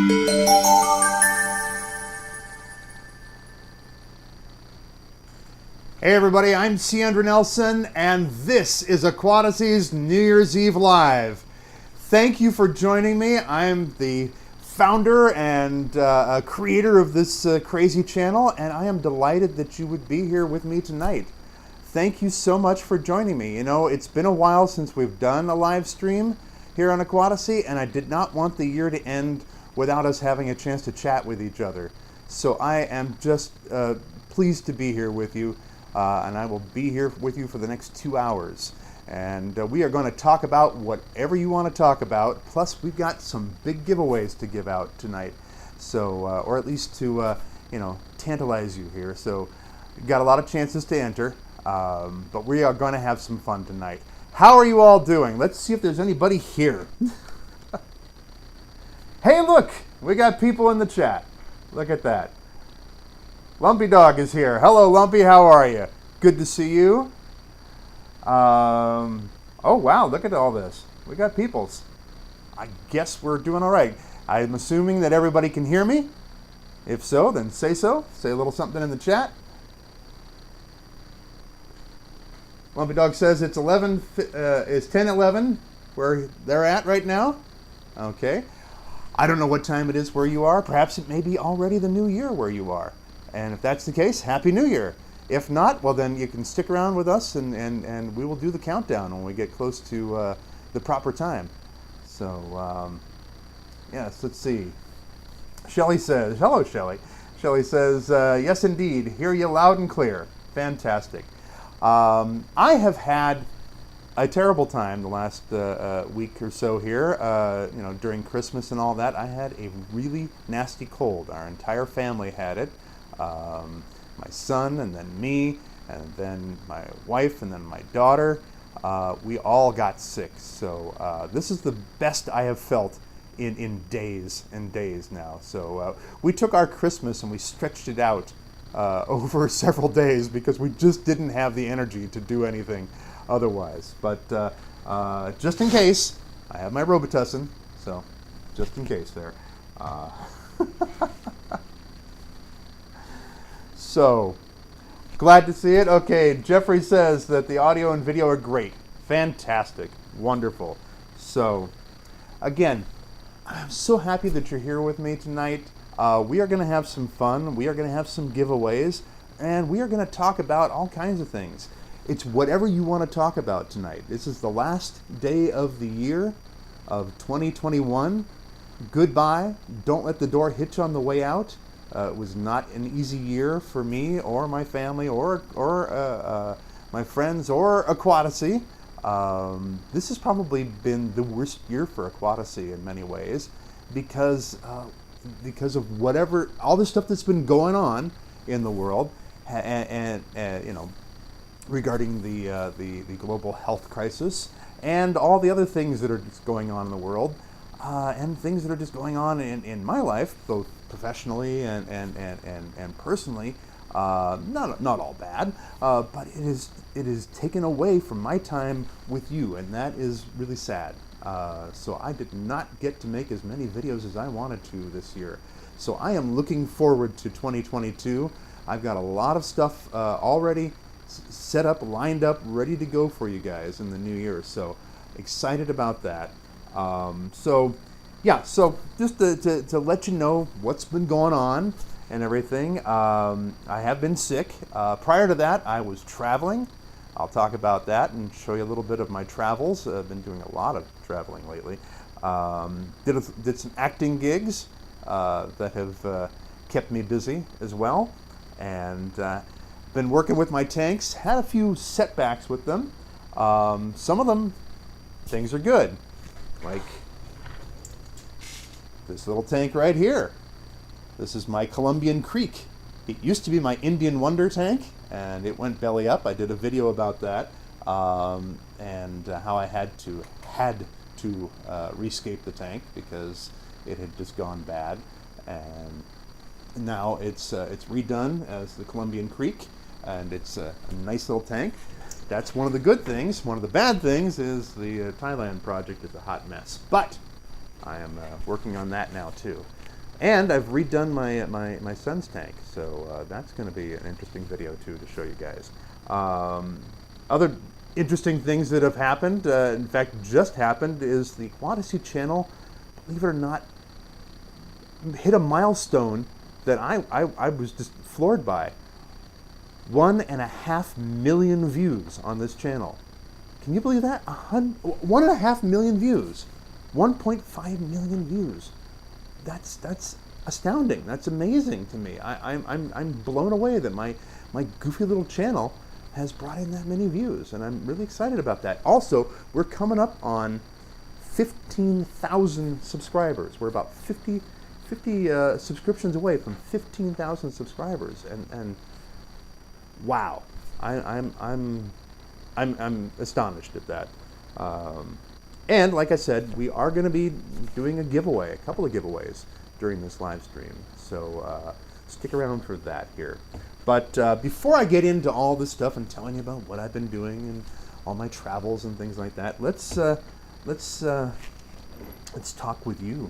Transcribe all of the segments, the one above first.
Hey everybody, I'm C. Andrew Nelson, and this is Aquatasy's New Year's Eve Live. Thank you for joining me. I'm the founder and creator of this crazy channel, and I am delighted that you would be here with me tonight. Thank you so much for joining me. You know, it's been a while since we've done a live stream here on Aquatasy, and I did not want the year to end without us having a chance to chat with each other. So I am just pleased to be here with you. And I will be here with you for the next 2 hours. And we are going to talk about whatever you want to talk about. Plus, we've got some big giveaways to give out tonight. So, or at least to, tantalize you here. So, you've got a lot of chances to enter. But we are going to have some fun tonight. How are you all doing? Let's see if there's anybody here. Hey, look! We got people in the chat. Look at that. Lumpy Dog is here. Hello, Lumpy. How are you? Good to see you. Oh, wow. Look at all this. We got peoples. I guess we're doing all right. I'm assuming that everybody can hear me. If so, then say so. Say a little something in the chat. Lumpy Dog says it's 10:11 where they're at right now. Okay. I don't know what time it is where you are. Perhaps it may be already the new year where you are. And if that's the case, Happy New Year. If not, well then you can stick around with us and we will do the countdown when we get close to the proper time. So, yes, let's see. Shelley says, hello Shelley. Shelley says, yes indeed, hear you loud and clear. Fantastic. I have had a terrible time the last week or so here, during Christmas and all that. I had a really nasty cold. Our entire family had it. My son, and then me, and then my wife, and then my daughter. We all got sick. So this is the best I have felt in days and days now. So we took our Christmas and we stretched it out over several days because we just didn't have the energy to do anything otherwise. But just in case, I have my Robitussin, so just in case there. So, glad to see it. Okay, Jeffrey says that the audio and video are great. Fantastic. Wonderful. So, again, I'm so happy that you're here with me tonight. We are going to have some fun. We are going to have some giveaways. And we are going to talk about all kinds of things. It's whatever you want to talk about tonight. This is the last day of the year of 2021. Goodbye. Don't let the door hitch on the way out. It was not an easy year for me or my family or my friends or Aquatasy. This has probably been the worst year for Aquatasy in many ways because of whatever, all the stuff that's been going on in the world and regarding the global health crisis and all the other things that are just going on in the world and things that are just going on in my life, both professionally and personally. Not all bad, but it is taken away from my time with you, and that is really sad. So I did not get to make as many videos as I wanted to this year. So I am looking forward to 2022. I've got a lot of stuff already set up, lined up, ready to go for you guys in the new year. So excited about that. So just to let you know what's been going on and everything. I have been sick. Prior to that, I was traveling. I'll talk about that and show you a little bit of my travels. I've been doing a lot of traveling lately. Did some acting gigs that have kept me busy as well. And been working with my tanks. Had a few setbacks with them. Some of them, things are good. Like this little tank right here. This is my Colombian Creek. It used to be my Indian Wonder tank, and it went belly up. I did a video about that, and how I had to rescape the tank because it had just gone bad, and now it's redone as the Colombian Creek, and it's a nice little tank. That's one of the good things. One of the bad things is the Thailand project is a hot mess, but I am working on that now too. And I've redone my son's tank, so that's going to be an interesting video too to show you guys. Other interesting things that have happened, in fact just happened, is the Aquatasy channel, believe it or not, hit a milestone that I was just floored by. 1.5 million views on this channel. Can you believe that? 1.5 million views. 1.5 million views. That's astounding. That's amazing to me. I'm blown away that my goofy little channel has brought in that many views, and I'm really excited about that. Also, we're coming up on 15,000 subscribers. We're about 50 subscriptions away from 15,000 subscribers, and wow, I'm astonished at that. And like I said, we are going to be doing a giveaway, a couple of giveaways during this live stream. So stick around for that here. But before I get into all this stuff and telling you about what I've been doing and all my travels and things like that, let's talk with you,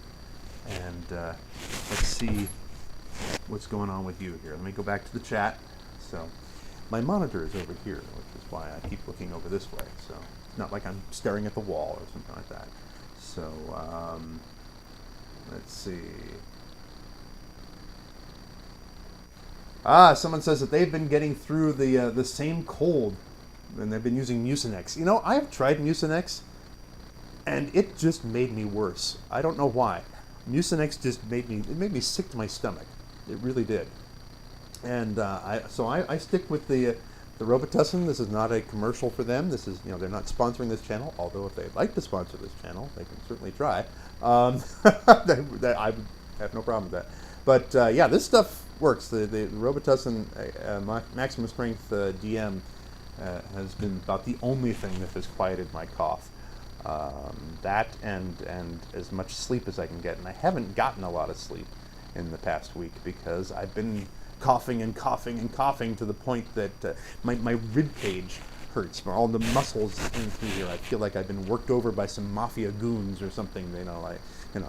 and let's see what's going on with you here. Let me go back to the chat. So my monitor is over here, which is why I keep looking over this way. So it's not like I'm staring at the wall or something like that. So let's see. Someone says that they've been getting through the same cold, and they've been using Mucinex. You know, I've tried Mucinex, and it just made me worse. I don't know why. Mucinex just made me sick to my stomach. It really did. And so I stick with the Robitussin. This is not a commercial for them. This is, they're not sponsoring this channel, although if they'd like to sponsor this channel, they can certainly try. I have no problem with that. But yeah, this stuff works. The Robitussin Maximum Strength DM has been about the only thing that has quieted my cough. That and as much sleep as I can get. And I haven't gotten a lot of sleep in the past week because I've been coughing and coughing and coughing to the point that my rib cage hurts. All the muscles in through here. I feel like I've been worked over by some mafia goons or something.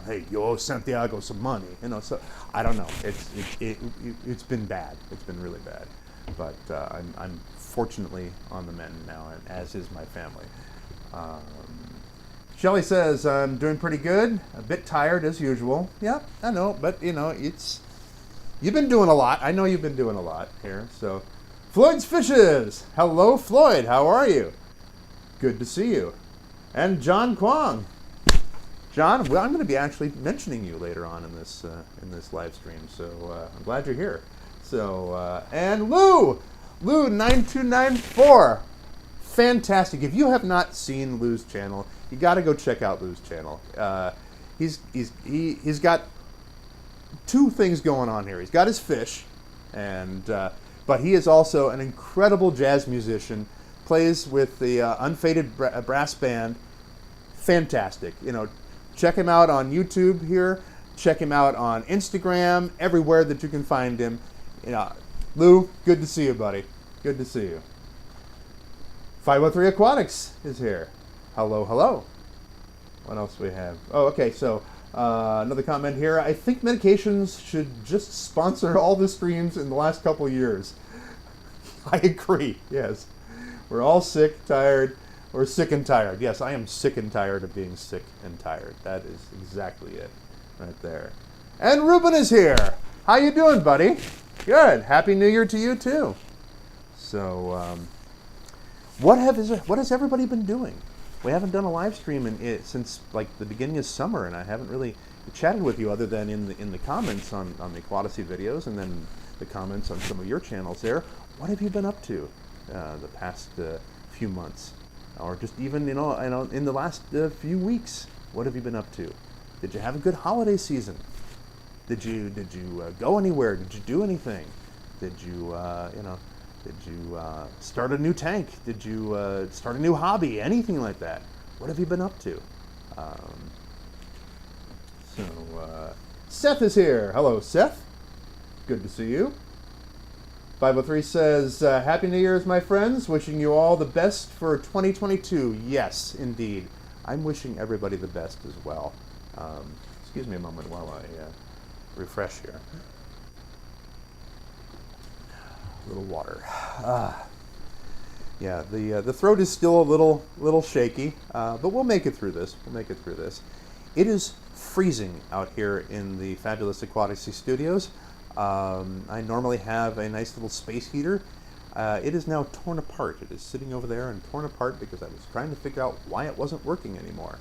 Hey, you owe Santiago some money. So I don't know. It's been bad. It's been really bad. But I'm fortunately on the mend now, and as is my family. Shelley says, I'm doing pretty good. A bit tired as usual. Yeah, I know, but you've been doing a lot. I know you've been doing a lot here. So, Floyd's Fishes. Hello, Floyd. How are you? Good to see you. And John Kwong. John, well, I'm going to be actually mentioning you later on in this live stream. So I'm glad you're here. So and Lou 9294. Fantastic. If you have not seen Lou's channel, you got to go check out Lou's channel. He's got two things going on here. He's got his fish, and but he is also an incredible jazz musician. Plays with the Unfaded brass band. Fantastic. Check him out on YouTube here. Check him out on Instagram. Everywhere that you can find him. Lou, good to see you, buddy. Good to see you. 503 Aquatics is here. Hello, hello. What else do we have? Oh, okay, so another comment here. I think Medications should just sponsor all the streams in the last couple of years. I agree, yes. We're all sick, tired. We're sick and tired. Yes, I am sick and tired of being sick and tired. That is exactly it right there. And Ruben is here. How you doing, buddy? Good. Happy New Year to you, too. So, what has everybody been doing? We haven't done a live stream since like the beginning of summer, and I haven't really chatted with you other than in the comments on the Aquatasy videos, and then the comments on some of your channels there. What have you been up to the past few months, or just even in the last few weeks? What have you been up to? Did you have a good holiday season? Did you go anywhere? Did you do anything? Did you Did you start a new tank? Did you start a new hobby? Anything like that? What have you been up to? Seth is here. Hello, Seth. Good to see you. 503 says, Happy New Year's, my friends. Wishing you all the best for 2022. Yes, indeed. I'm wishing everybody the best as well. Excuse me a moment while I refresh here. A little water. Yeah, the throat is still a little shaky, but we'll make it through this. We'll make it through this. It is freezing out here in the fabulous Aquatasy studios. I normally have a nice little space heater. It is now torn apart. It is sitting over there and torn apart because I was trying to figure out why it wasn't working anymore.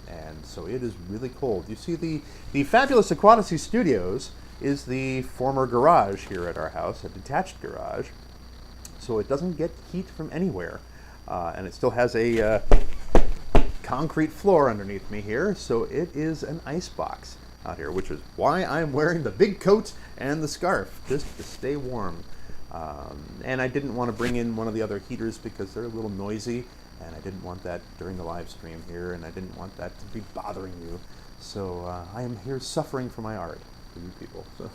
And so it is really cold. You see, the fabulous Aquatasy studios is the former garage here at our house, a detached garage. So it doesn't get heat from anywhere. And it still has a concrete floor underneath me here. So it is an ice box out here, which is why I'm wearing the big coat and the scarf, just to stay warm. And I didn't want to bring in one of the other heaters because they're a little noisy, and I didn't want that during the live stream here, and I didn't want that to be bothering you. So I am here suffering for my art, for you people. So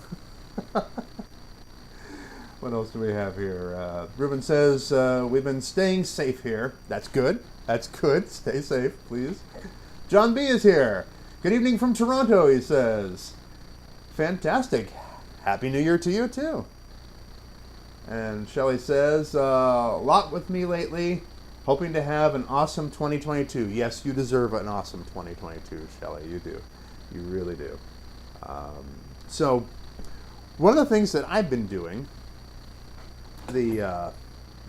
what else do we have here? Ruben says, we've been staying safe here. That's good. That's good. Stay safe, please. John B. is here. Good evening from Toronto, he says. Fantastic. Happy New Year to you, too. And Shelley says, a lot with me lately. Hoping to have an awesome 2022. Yes, you deserve an awesome 2022, Shelley. You do. You really do. So, one of the things that I've been doing the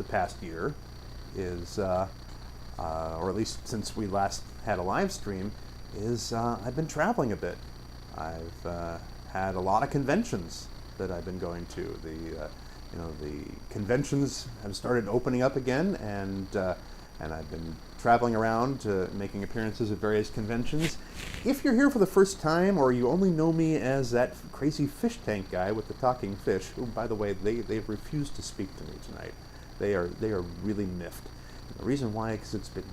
past year is, or at least since we last had a live stream, is I've been traveling a bit. I've had a lot of conventions that I've been going to. The conventions have started opening up again, and I've been traveling around making appearances at various conventions. If you're here for the first time, or you only know me as that crazy fish tank guy with the talking fish, who, by the way, they've refused to speak to me tonight. They are really miffed. And the reason why is because it's been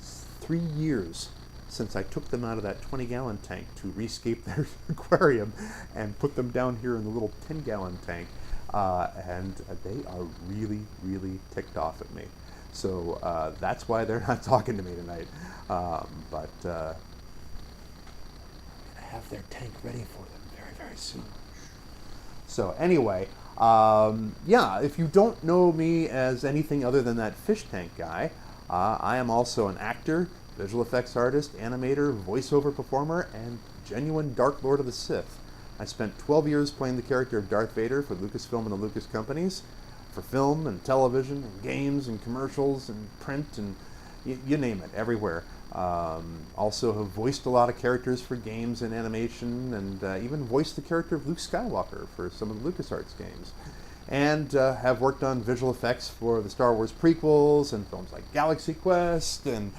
3 years since I took them out of that 20-gallon tank to rescape their aquarium and put them down here in the little 10-gallon tank. And they are really, really ticked off at me. So that's why they're not talking to me tonight. But I'm going to have their tank ready for them very, very soon. So anyway, yeah, if you don't know me as anything other than that fish tank guy, I am also an actor, visual effects artist, animator, voiceover performer, and genuine Dark Lord of the Sith. I spent 12 years playing the character of Darth Vader for Lucasfilm and the Lucas Companies, for film and television and games and commercials and print and you name it, everywhere. Also have voiced a lot of characters for games and animation, and even voiced the character of Luke Skywalker for some of the LucasArts games. And have worked on visual effects for the Star Wars prequels and films like Galaxy Quest and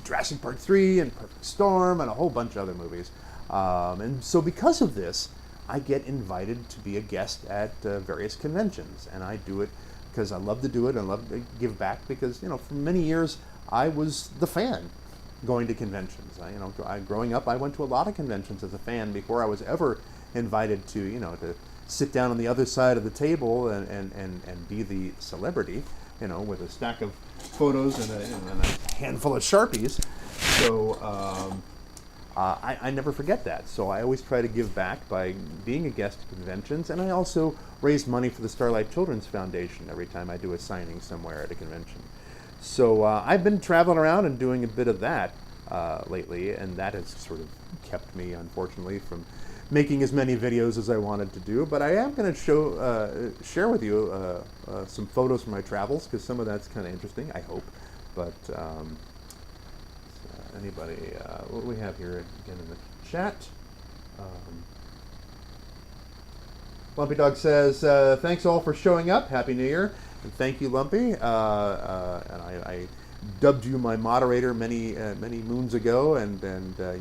Jurassic Park 3 and Perfect Storm and a whole bunch of other movies. And so because of this, I get invited to be a guest at various conventions, and I do it because I love to do it and love to give back because, for many years I was the fan going to conventions. Growing up, I went to a lot of conventions as a fan before I was ever invited to, to sit down on the other side of the table and be the celebrity, with a stack of photos and a handful of Sharpies. So I never forget that. So I always try to give back by being a guest at conventions, and I also raise money for the Starlight Children's Foundation every time I do a signing somewhere at a convention. So I've been traveling around and doing a bit of that lately, and that has sort of kept me, unfortunately, from making as many videos as I wanted to do. But I am going to share with you some photos from my travels, because some of that's kind of interesting, I hope. But anybody, what do we have here again in the chat? Lumpy Dog says, thanks all for showing up. Happy New Year. And thank you, Lumpy. And I dubbed you my moderator many moons ago, and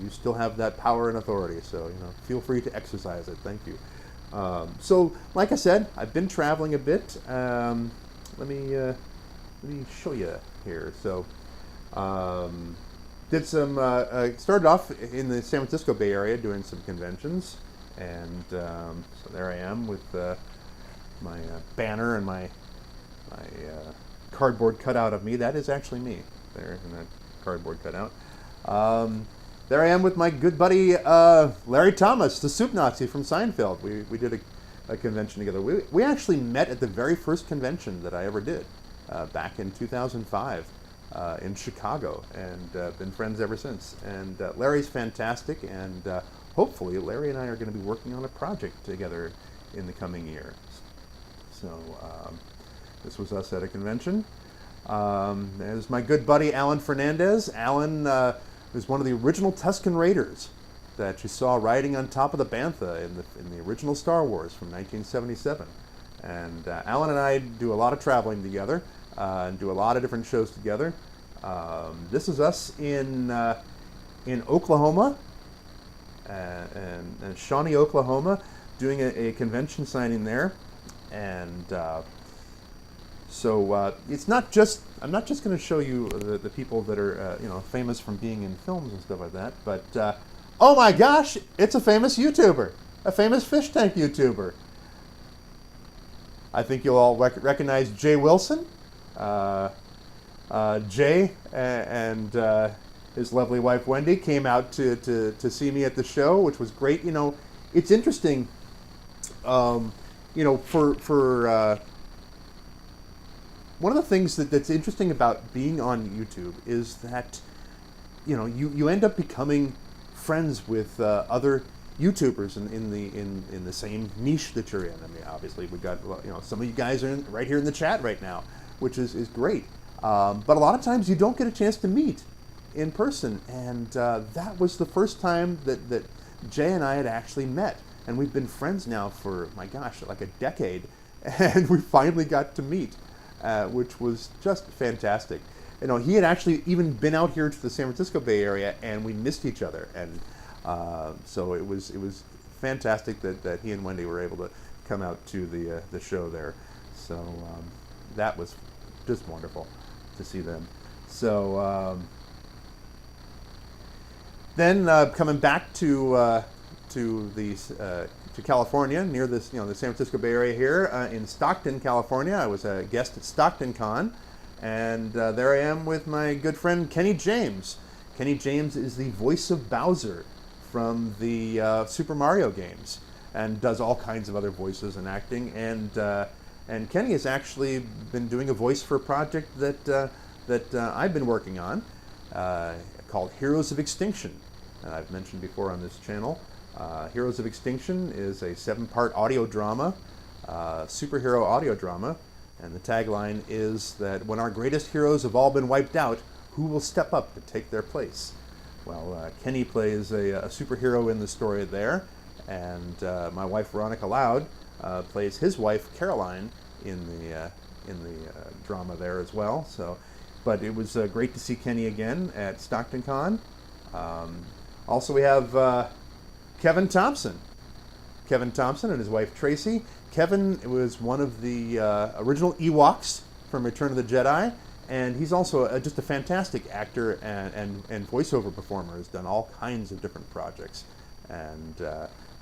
you still have that power and authority. So feel free to exercise it. Thank you. So, like I said, I've been traveling a bit. Let me show you here. So, did some. Started off in the San Francisco Bay Area doing some conventions, and so there I am with my banner and my cardboard cutout of me. That is actually me there in that cardboard cutout. there I am with my good buddy Larry Thomas, the soup Nazi from Seinfeld. We did a convention together. We actually met at the very first convention that I ever did back in 2005 in Chicago, and been friends ever since. And Larry's fantastic, and hopefully Larry and I are going to be working on a project together in the coming years. So this was us at a convention. There's my good buddy Alan Fernandez. Alan was one of the original Tusken Raiders that you saw riding on top of the Bantha in the original Star Wars from 1977. And Alan and I do a lot of traveling together and do a lot of different shows together. This is us in Oklahoma, and Shawnee, Oklahoma, doing a convention signing there. And so it's not just, I'm not just going to show you the people that are famous from being in films and stuff like that, but oh my gosh, it's a famous YouTuber, a famous fish tank YouTuber. I think you'll all recognize Jay Wilson. Jay and his lovely wife Wendy came out to see me at the show, which was great. You know, it's interesting. For one of the things that's interesting about being on YouTube is that you end up becoming friends with other YouTubers in the same niche that you're in. I mean, obviously we got some of you guys are right here in the chat right now, which is great. But a lot of times you don't get a chance to meet in person, and that was the first time that Jay and I had actually met, and we've been friends now for, my gosh, like a decade, and we finally got to meet, which was just fantastic. He had actually even been out here to the San Francisco Bay Area, and we missed each other, and so it was fantastic that he and Wendy were able to come out to the show there. So that was just wonderful to see them. So then coming back to California, near this the San Francisco Bay Area here in Stockton, California. I was a guest at Stockton Con, and there I am with my good friend Kenny James. Kenny James is the voice of Bowser from the Super Mario games, and does all kinds of other voices and acting. And Kenny has actually been doing a voice for a project that I've been working on called Heroes of Extinction. I've mentioned before on this channel. Heroes of Extinction is a 7-part audio drama, superhero audio drama, and the tagline is that when our greatest heroes have all been wiped out, who will step up to take their place? Well, Kenny plays a superhero in the story there, and my wife Veronica Loud plays his wife Caroline in the drama there as well. So, but it was great to see Kenny again at Stockton Con. Also, we have Kevin Thompson. Kevin Thompson and his wife Tracy. Kevin was one of the original Ewoks from Return of the Jedi, and he's also just a fantastic actor and voiceover performer. Has done all kinds of different projects, and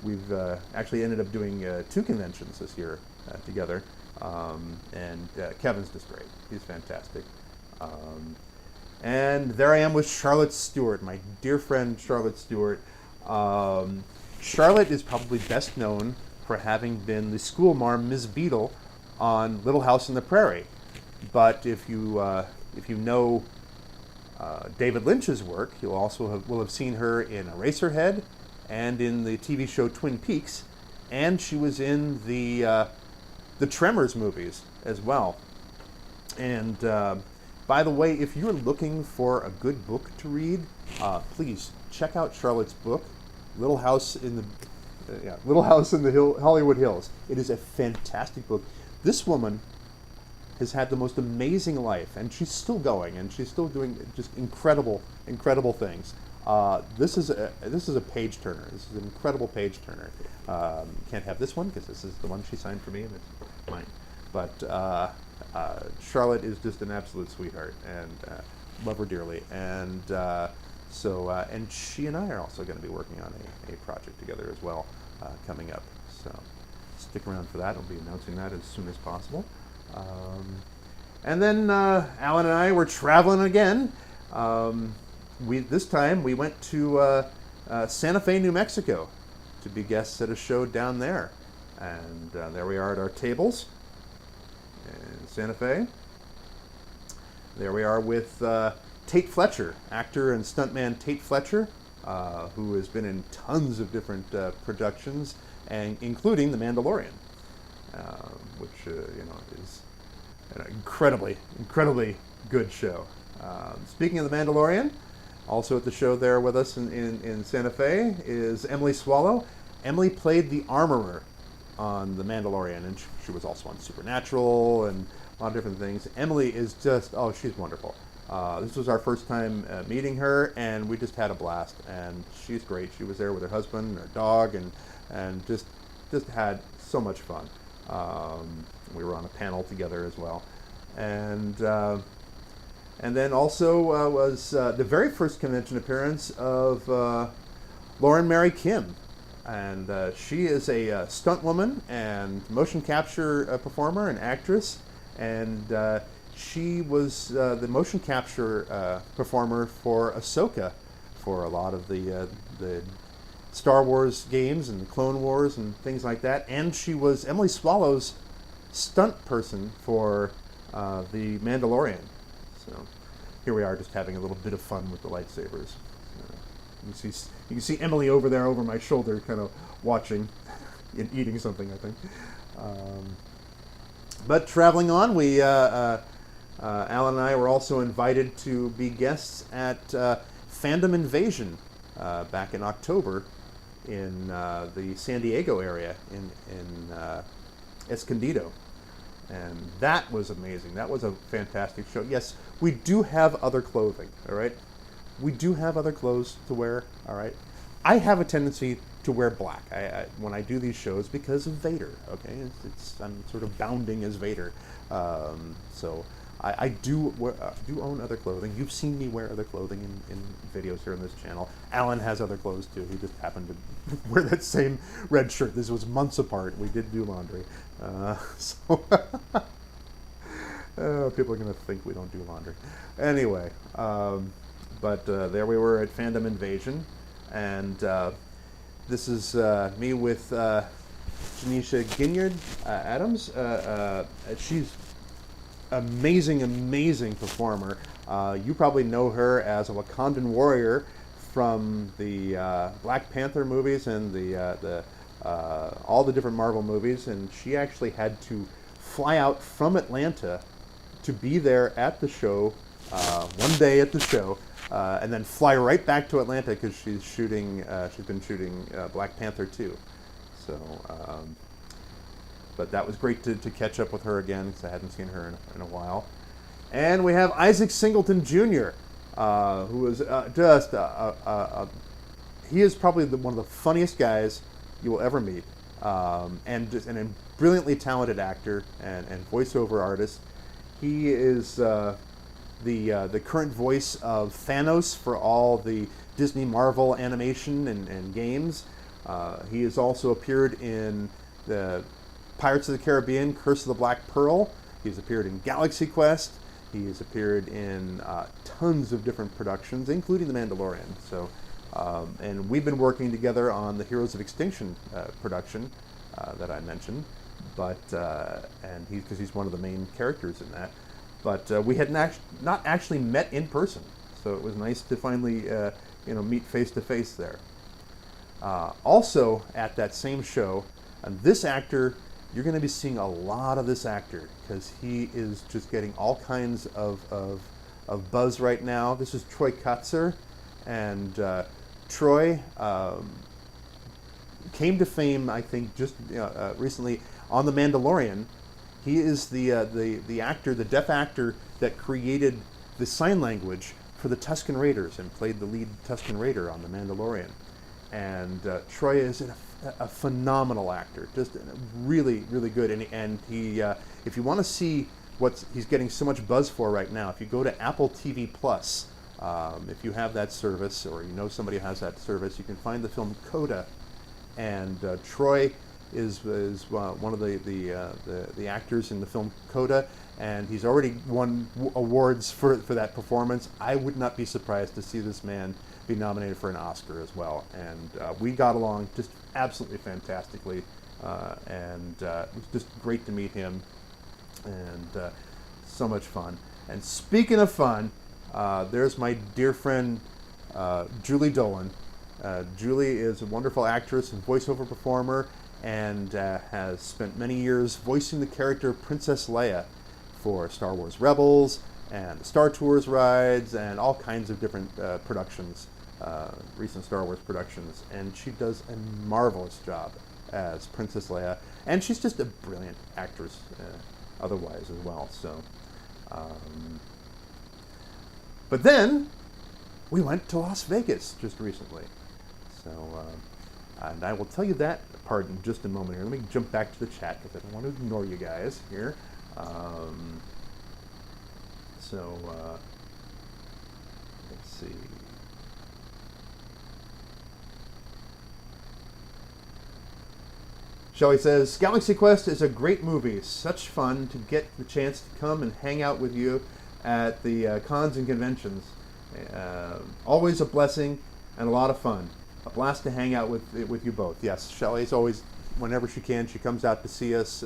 we've actually ended up doing 2 conventions this year together. And Kevin's just great. He's fantastic. And there I am with Charlotte Stewart, my dear friend Charlotte Stewart. Charlotte is probably best known for having been the school marm Ms. Beadle on Little House on the Prairie. But if you know David Lynch's work, you'll also will have seen her in Eraserhead and in the TV show Twin Peaks, and she was in the Tremors movies as well. And by the way, if you're looking for a good book to read, please check out Charlotte's book, Little House in the Hollywood Hills. It is a fantastic book. This woman has had the most amazing life, and she's still going, and she's still doing just incredible things. This is a page turner. This is an incredible page turner. Can't have this one because this is the one she signed for me, and it's mine. But Charlotte is just an absolute sweetheart, and love her dearly. And and she and I are also going to be working on a project together as well coming up. So stick around for that. I'll be announcing that as soon as possible. And then Alan and I were traveling again. this time we went to Santa Fe, New Mexico, to be guests at a show down there, and there we are at our tables in Santa Fe. There we are with Tate Fletcher, actor and stuntman Tate Fletcher, who has been in tons of different productions, and including The Mandalorian, which is an incredibly good show. Speaking of The Mandalorian, also at the show there with us in Santa Fe is Emily Swallow. Emily played the armorer on The Mandalorian, and she was also on Supernatural and a lot of different things. Emily is just, she's wonderful. This was our first time meeting her, and we just had a blast, and she's great. She was there with her husband and her dog, and just had so much fun. We were on a panel together as well. And then also was the very first convention appearance of Lauren Mary Kim. And she is a stunt woman and motion capture performer and actress. And she was the motion capture performer for Ahsoka for a lot of the Star Wars games and the Clone Wars and things like that. And she was Emily Swallow's stunt person for The Mandalorian. So here we are just having a little bit of fun with the lightsabers. You can see Emily over there over my shoulder kind of watching and eating something, I think. But traveling on, Alan and I were also invited to be guests at Fandom Invasion back in October in the San Diego area in Escondido. And that was amazing. That was a fantastic show. Yes, we do have other clothing, all right? We do have other clothes to wear, all right? I have a tendency to wear black when I do these shows because of Vader, okay? I'm sort of bounding as Vader. So I do own other clothing. You've seen me wear other clothing in videos here on this channel. Alan has other clothes too. He just happened to wear that same red shirt. This was months apart. We did do laundry. People are going to think we don't do laundry. Anyway, but there we were at Fandom Invasion, and this is me with Janisha Ginyard Adams. She's amazing performer. You probably know her as a Wakandan warrior from the Black Panther movies and the all the different Marvel movies, and she actually had to fly out from Atlanta to be there at the show, one day at the show, and then fly right back to Atlanta because she's been shooting Black Panther 2. So, but that was great to catch up with her again because I hadn't seen her in a while. And we have Isaac Singleton Jr., who is just he is probably one of the funniest guys you will ever meet, and a brilliantly talented actor and voiceover artist. He is the current voice of Thanos for all the Disney Marvel animation and games. He has also appeared in the Pirates of the Caribbean, Curse of the Black Pearl. He's appeared in Galaxy Quest. He has appeared in tons of different productions, including The Mandalorian. So, and we've been working together on the Heroes of Extinction production that I mentioned. But and because he's one of the main characters in that. But we had not actually met in person, so it was nice to finally meet face to face there. Also at that same show, this actor, you're going to be seeing a lot of this actor because he is just getting all kinds of buzz right now. This is Troy Katzer, and Troy came to fame, I think, just recently on The Mandalorian. He is the actor, the deaf actor that created the sign language for the Tusken Raiders and played the lead Tusken Raider on The Mandalorian. And Troy is a phenomenal actor, just really good. And he, if you want to see what he's getting so much buzz for right now, if you go to Apple TV Plus, if you have that service or you know somebody who has that service, you can find the film Coda. And Troy is one of the actors in the film Coda, and he's already won awards for that performance. I would not be surprised to see this man be nominated for an Oscar as well. And we got along just absolutely fantastically, and it was just great to meet him, and so much fun. And speaking of fun, there's my dear friend Julie Dolan. Julie is a wonderful actress and voiceover performer, and has spent many years voicing the character Princess Leia for Star Wars Rebels and the Star Tours rides and all kinds of different productions, recent Star Wars productions. And she does a marvelous job as Princess Leia, and she's just a brilliant actress otherwise as well. So, but then we went to Las Vegas just recently. So, and I will tell you that part in just a moment here. Let me jump back to the chat because I don't want to ignore you guys here. Let's see. Shelley says, Galaxy Quest is a great movie. Such fun to get the chance to come and hang out with you at the cons and conventions. Always a blessing and a lot of fun. A blast to hang out with you both. Yes, Shelley's always, whenever she can, she comes out to see us,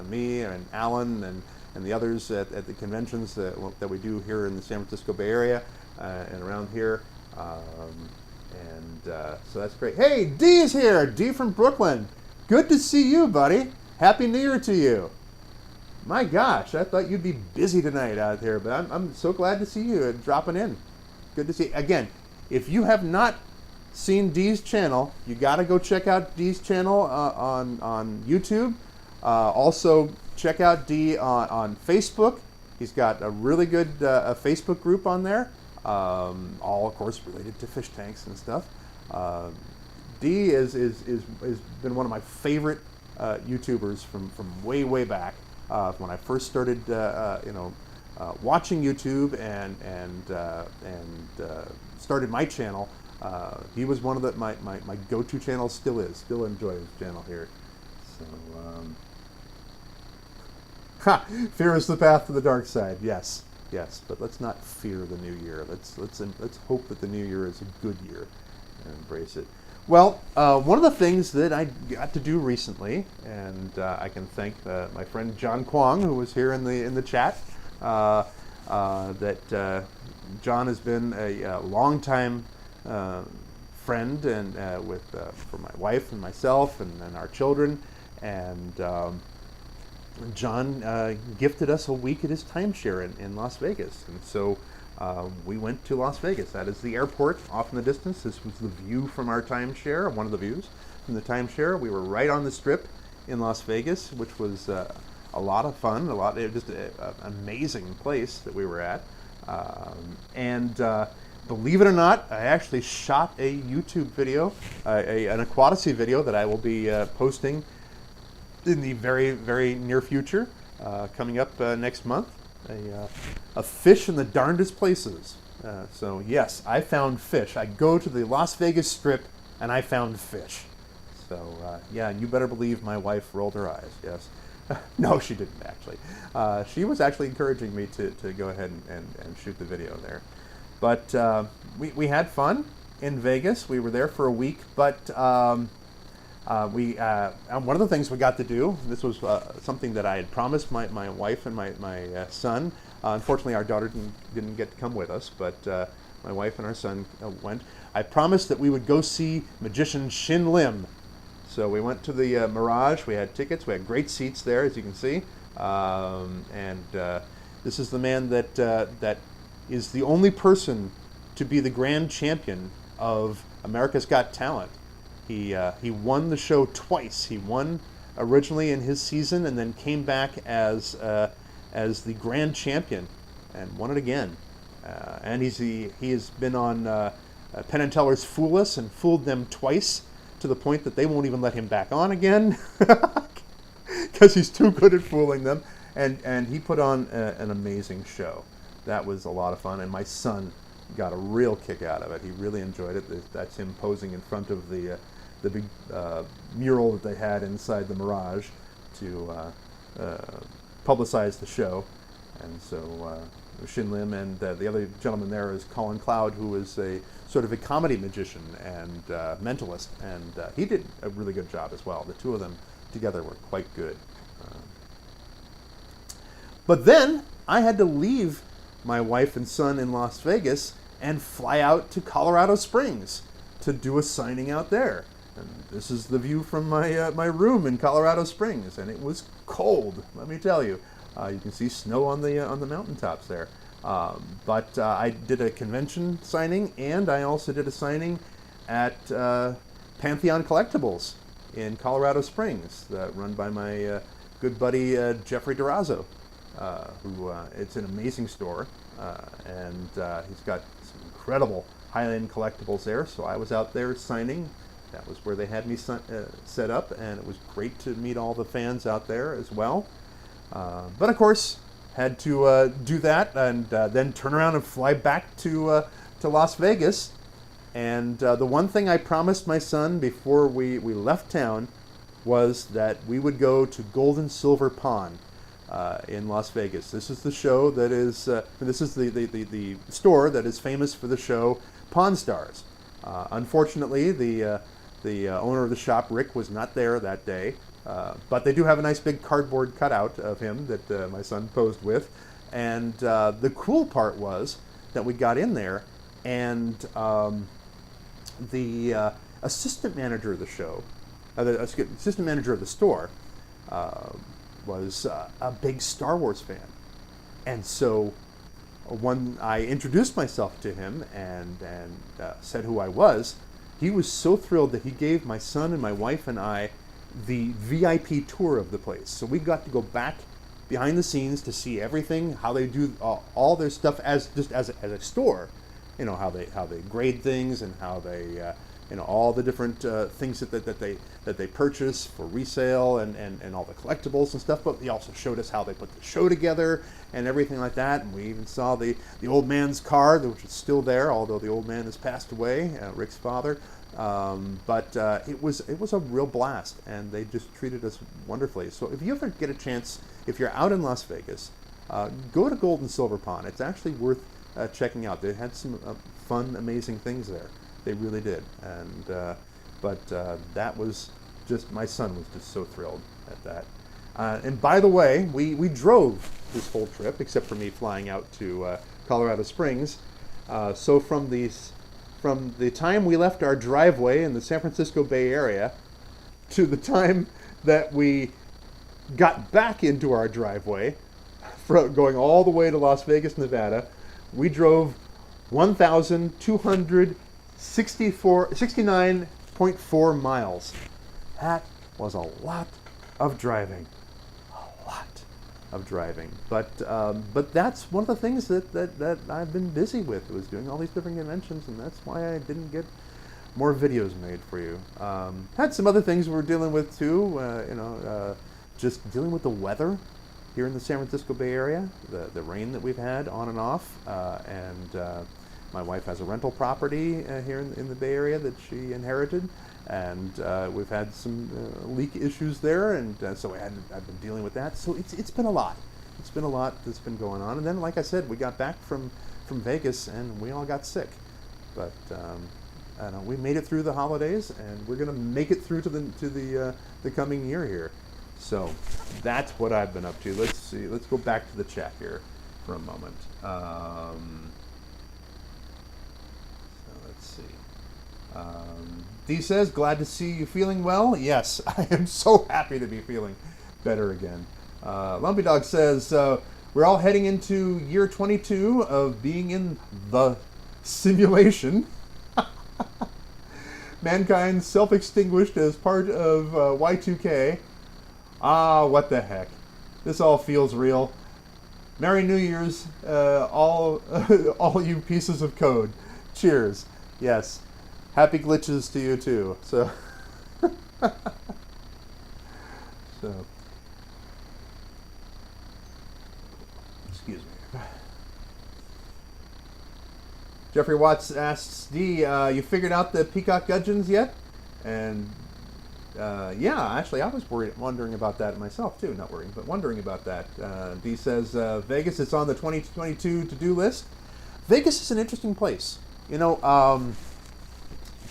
me and Alan and the others at the conventions that we do here in the San Francisco Bay Area and around here. So that's great. Hey, D is here. D from Brooklyn. Good to see you, buddy. Happy New Year to you. My gosh, I thought you'd be busy tonight out there, but I'm so glad to see you dropping in. Good to see. Again, if you have not seen Dee's channel, you got to go check out Dee's channel on YouTube. Also, check out Dee on Facebook. He's got a really good a Facebook group on there, all of course related to fish tanks and stuff. Dee is been one of my favorite YouTubers from way back when I first started watching YouTube and started my channel. He was one of my go-to channels, still enjoy his channel here. So, fear is the path to the dark side. Yes, but let's not fear the new year. Let's hope that the new year is a good year and embrace it. Well, one of the things that I got to do recently, and I can thank my friend John Kwong, who was here in the chat. That John has been a long-time friend and for my wife and myself and our children, and John gifted us a week at his timeshare in Las Vegas, and so we went to Las Vegas. That is the airport off in the distance. This was the view from our timeshare, one of the views from the timeshare. We were right on the Strip in Las Vegas, which was a lot of fun. Just an amazing place that we were at, and believe it or not, I actually shot a YouTube video, an Aquatasy video that I will be posting in the very, very near future, coming up next month. A fish in the darndest places. So yes, I found fish. I go to the Las Vegas Strip and I found fish. So yeah, and you better believe my wife rolled her eyes. Yes. No, she didn't actually. She was actually encouraging me to go ahead and shoot the video there. But we had fun in Vegas. We were there for a week, but one of the things we got to do, this was something that I had promised my wife and my son. Unfortunately, our daughter didn't get to come with us, but my wife and our son went. I promised that we would go see magician Shin Lim. So we went to the Mirage. We had tickets. We had great seats there, as you can see. This is the man that is the only person to be the grand champion of America's Got Talent. He won the show twice. He won originally in his season, and then came back as the grand champion, and won it again. And he has been on Penn and Teller's Fool Us and fooled them twice, to the point that they won't even let him back on again because he's too good at fooling them. And he put on an amazing show. That was a lot of fun, and my son got a real kick out of it. He really enjoyed it. That's him posing in front of the big mural that they had inside the Mirage to publicize the show. And so Shin Lim, and the other gentleman there is Colin Cloud, who is a sort of a comedy magician and mentalist, and he did a really good job as well. The two of them together were quite good. But then I had to leave my wife and son in Las Vegas and fly out to Colorado Springs to do a signing out there. And this is the view from my room in Colorado Springs, and it was cold, let me tell you. You can see snow on the mountaintops there. But I did a convention signing, and I also did a signing at Pantheon Collectibles in Colorado Springs, run by my good buddy Jeffrey Durazo, who it's an amazing store, and he's got some incredible high-end collectibles there. So I was out there signing. That was where they had me set up, and it was great to meet all the fans out there as well. But of course, had to do that and then turn around and fly back to Las Vegas. And the one thing I promised my son before we left town was that we would go to Gold and Silver Pond in Las Vegas. This is the show that is, this is the store that is famous for the show Pawn Stars. Unfortunately, the owner of the shop, Rick, was not there that day. But they do have a nice big cardboard cutout of him that my son posed with. And the cool part was that we got in there, and the assistant manager of the show, the assistant manager of the store, was a big Star Wars fan. And so when I introduced myself to him and said who I was, he was so thrilled that he gave my son and my wife and I the VIP tour of the place. So we got to go back behind the scenes to see everything, how they do all their stuff as a store. You know, how they grade things, and how they all the different things that they purchase for resale, and all the collectibles and stuff. But he also showed us how they put the show together and everything like that. And we even saw the old man's car, which is still there, although the old man has passed away, Rick's father. But it was a real blast, and they just treated us wonderfully. So if you ever get a chance, if you're out in Las Vegas, go to Gold and Silver Pond. It's actually worth checking out. They had some fun, amazing things there. They really did. And but that was just, my son was just so thrilled at that. And by the way, we drove this whole trip, except for me flying out to Colorado Springs. So from the time we left our driveway in the San Francisco Bay Area to the time that we got back into our driveway, going all the way to Las Vegas, Nevada, we drove 1,269.4 miles. That was a lot of driving. But that's one of the things that I've been busy with, was doing all these different conventions, and that's why I didn't get more videos made for you. Had some other things we're dealing with too, just dealing with the weather here in the San Francisco Bay Area, the rain that we've had on and off, and my wife has a rental property here in the Bay Area that she inherited. And we've had some leak issues there, and so I've been dealing with that. So it's been a lot. It's been a lot that's been going on. And then, like I said, we got back from Vegas, and we all got sick. But we made it through the holidays, and we're going to make it through to the coming year here. So that's what I've been up to. Let's see. Let's go back to the chat here for a moment. So let's see. Dee says, glad to see you feeling well. Yes, I am so happy to be feeling better again. Lumpy Dog says, we're all heading into year 22 of being in the simulation. Mankind self-extinguished as part of Y2K. Ah, what the heck. This all feels real. Merry New Year's, all you pieces of code. Cheers. Yes. Happy glitches to you too. So, excuse me. Jeffrey Watts asks, D, you figured out the peacock gudgeons yet? And Yeah, actually, I was wondering about that myself too. Not worrying, but wondering about that. Dee says Vegas is on the 2022 to-do list. Vegas is an interesting place. You know,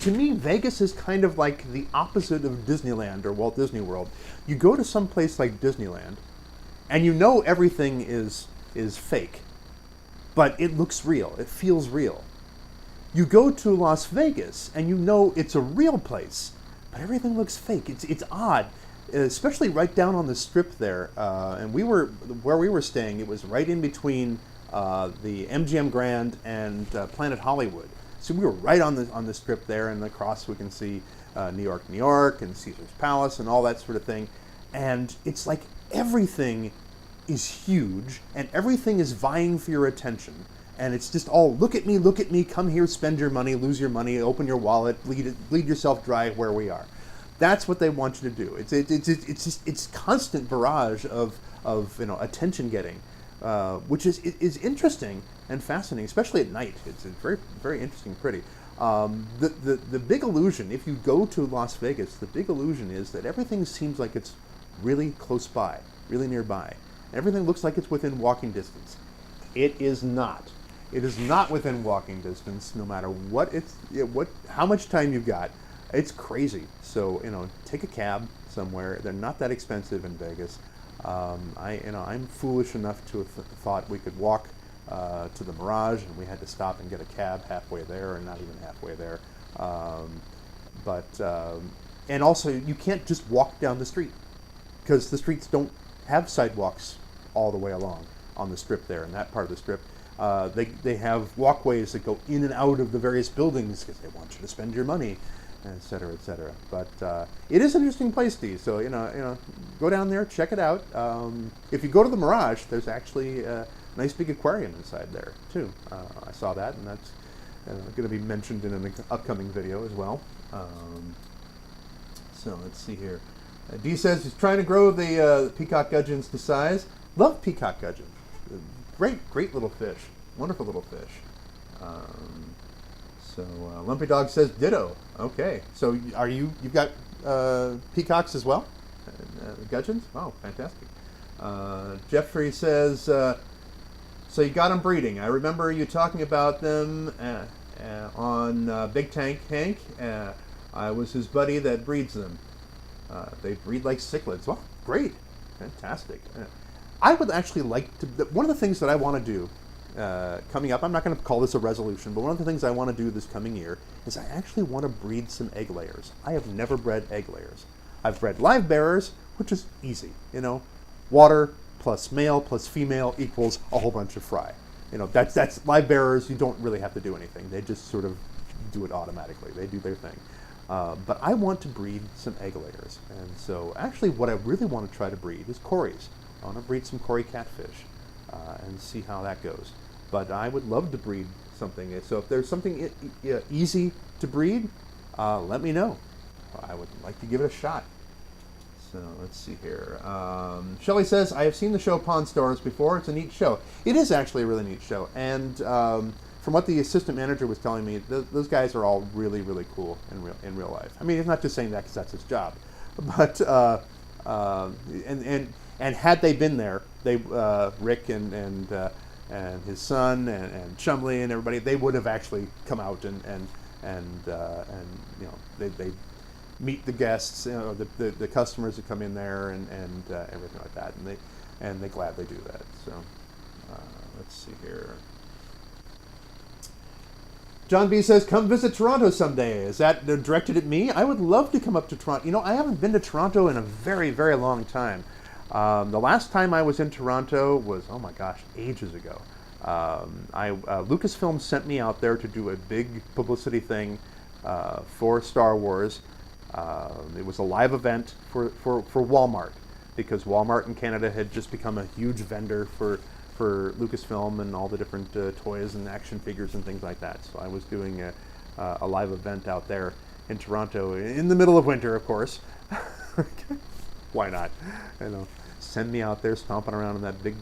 to me, Vegas is kind of like the opposite of Disneyland or Walt Disney World. You go to some place like Disneyland, and you know everything is fake, but it looks real. It feels real. You go to Las Vegas, and you know it's a real place, but everything looks fake. It's odd, especially right down on the Strip there. And where we were staying. It was right in between the MGM Grand and Planet Hollywood. So we were right on the Strip there, and across we can see New York, and Caesar's Palace, and all that sort of thing. And it's like everything is huge, and everything is vying for your attention. And it's just all, look at me, come here, spend your money, lose your money, open your wallet, bleed yourself dry where we are. That's what they want you to do. It's constant barrage of attention getting, which is interesting and fascinating, especially at night. It's very, very interesting, pretty. The big illusion, if you go to Las Vegas, the big illusion is that everything seems like it's really close by, really nearby. Everything looks like it's within walking distance. It is not. It is not within walking distance, no matter how much time you've got. It's crazy. So, take a cab somewhere. They're not that expensive in Vegas. I'm foolish enough to have thought we could walk to the Mirage, and we had to stop and get a cab halfway there, or not even halfway there. And also, you can't just walk down the street, because the streets don't have sidewalks all the way along on the Strip there, in that part of the Strip. They have walkways that go in and out of the various buildings because they want you to spend your money, et cetera, et cetera. But it is an interesting place, Steve. So go down there, check it out. If you go to the Mirage, there's actually a nice big aquarium inside there too. I saw that, and that's going to be mentioned in an upcoming video as well. So let's see here. Dee says he's trying to grow the peacock gudgeons to size. Love peacock gudgeons. Great little fish. Wonderful little fish. Lumpy Dog says ditto. Okay. So you've got peacocks as well? Gudgeons? Oh, fantastic. Jeffrey says, so you got them breeding. I remember you talking about them on Big Tank Hank. I was his buddy that breeds them. They breed like cichlids. Well, great. Fantastic. I would actually like to, one of the things that I want to do coming up, I'm not going to call this a resolution, but one of the things I want to do this coming year is I actually want to breed some egg layers. I have never bred egg layers. I've bred live bearers, which is easy, water plus male plus female equals a whole bunch of fry. That's live bearers. You don't really have to do anything. They just sort of do it automatically. They do their thing. But I want to breed some egg layers. And so actually what I really want to try to breed is cories. I want to breed some cory catfish and see how that goes. But I would love to breed something. So if there's something easy to breed, let me know. I would like to give it a shot. So let's see here. Shelley says, I have seen the show Pawn Stars before. It's a neat show. It is actually a really neat show. And from what the assistant manager was telling me, those guys are all really, really cool in real life. I mean, he's not just saying that because that's his job. But, and had they been there, they Rick and his son and Chumley and everybody, they would have actually come out and they meet the guests, the customers that come in there and everything like that, and they gladly do that. So let's see here. John B says, come visit Toronto someday. Is that directed at me? I would love to come up to Toronto. I haven't been to Toronto in a very, very long time. The last time I was in Toronto was, oh my gosh, ages ago. Lucasfilm sent me out there to do a big publicity thing for Star Wars. It was a live event for Walmart, because Walmart in Canada had just become a huge vendor for Lucasfilm and all the different toys and action figures and things like that. So I was doing a live event out there in Toronto in the middle of winter, of course. Why not? Send me out there stomping around in that big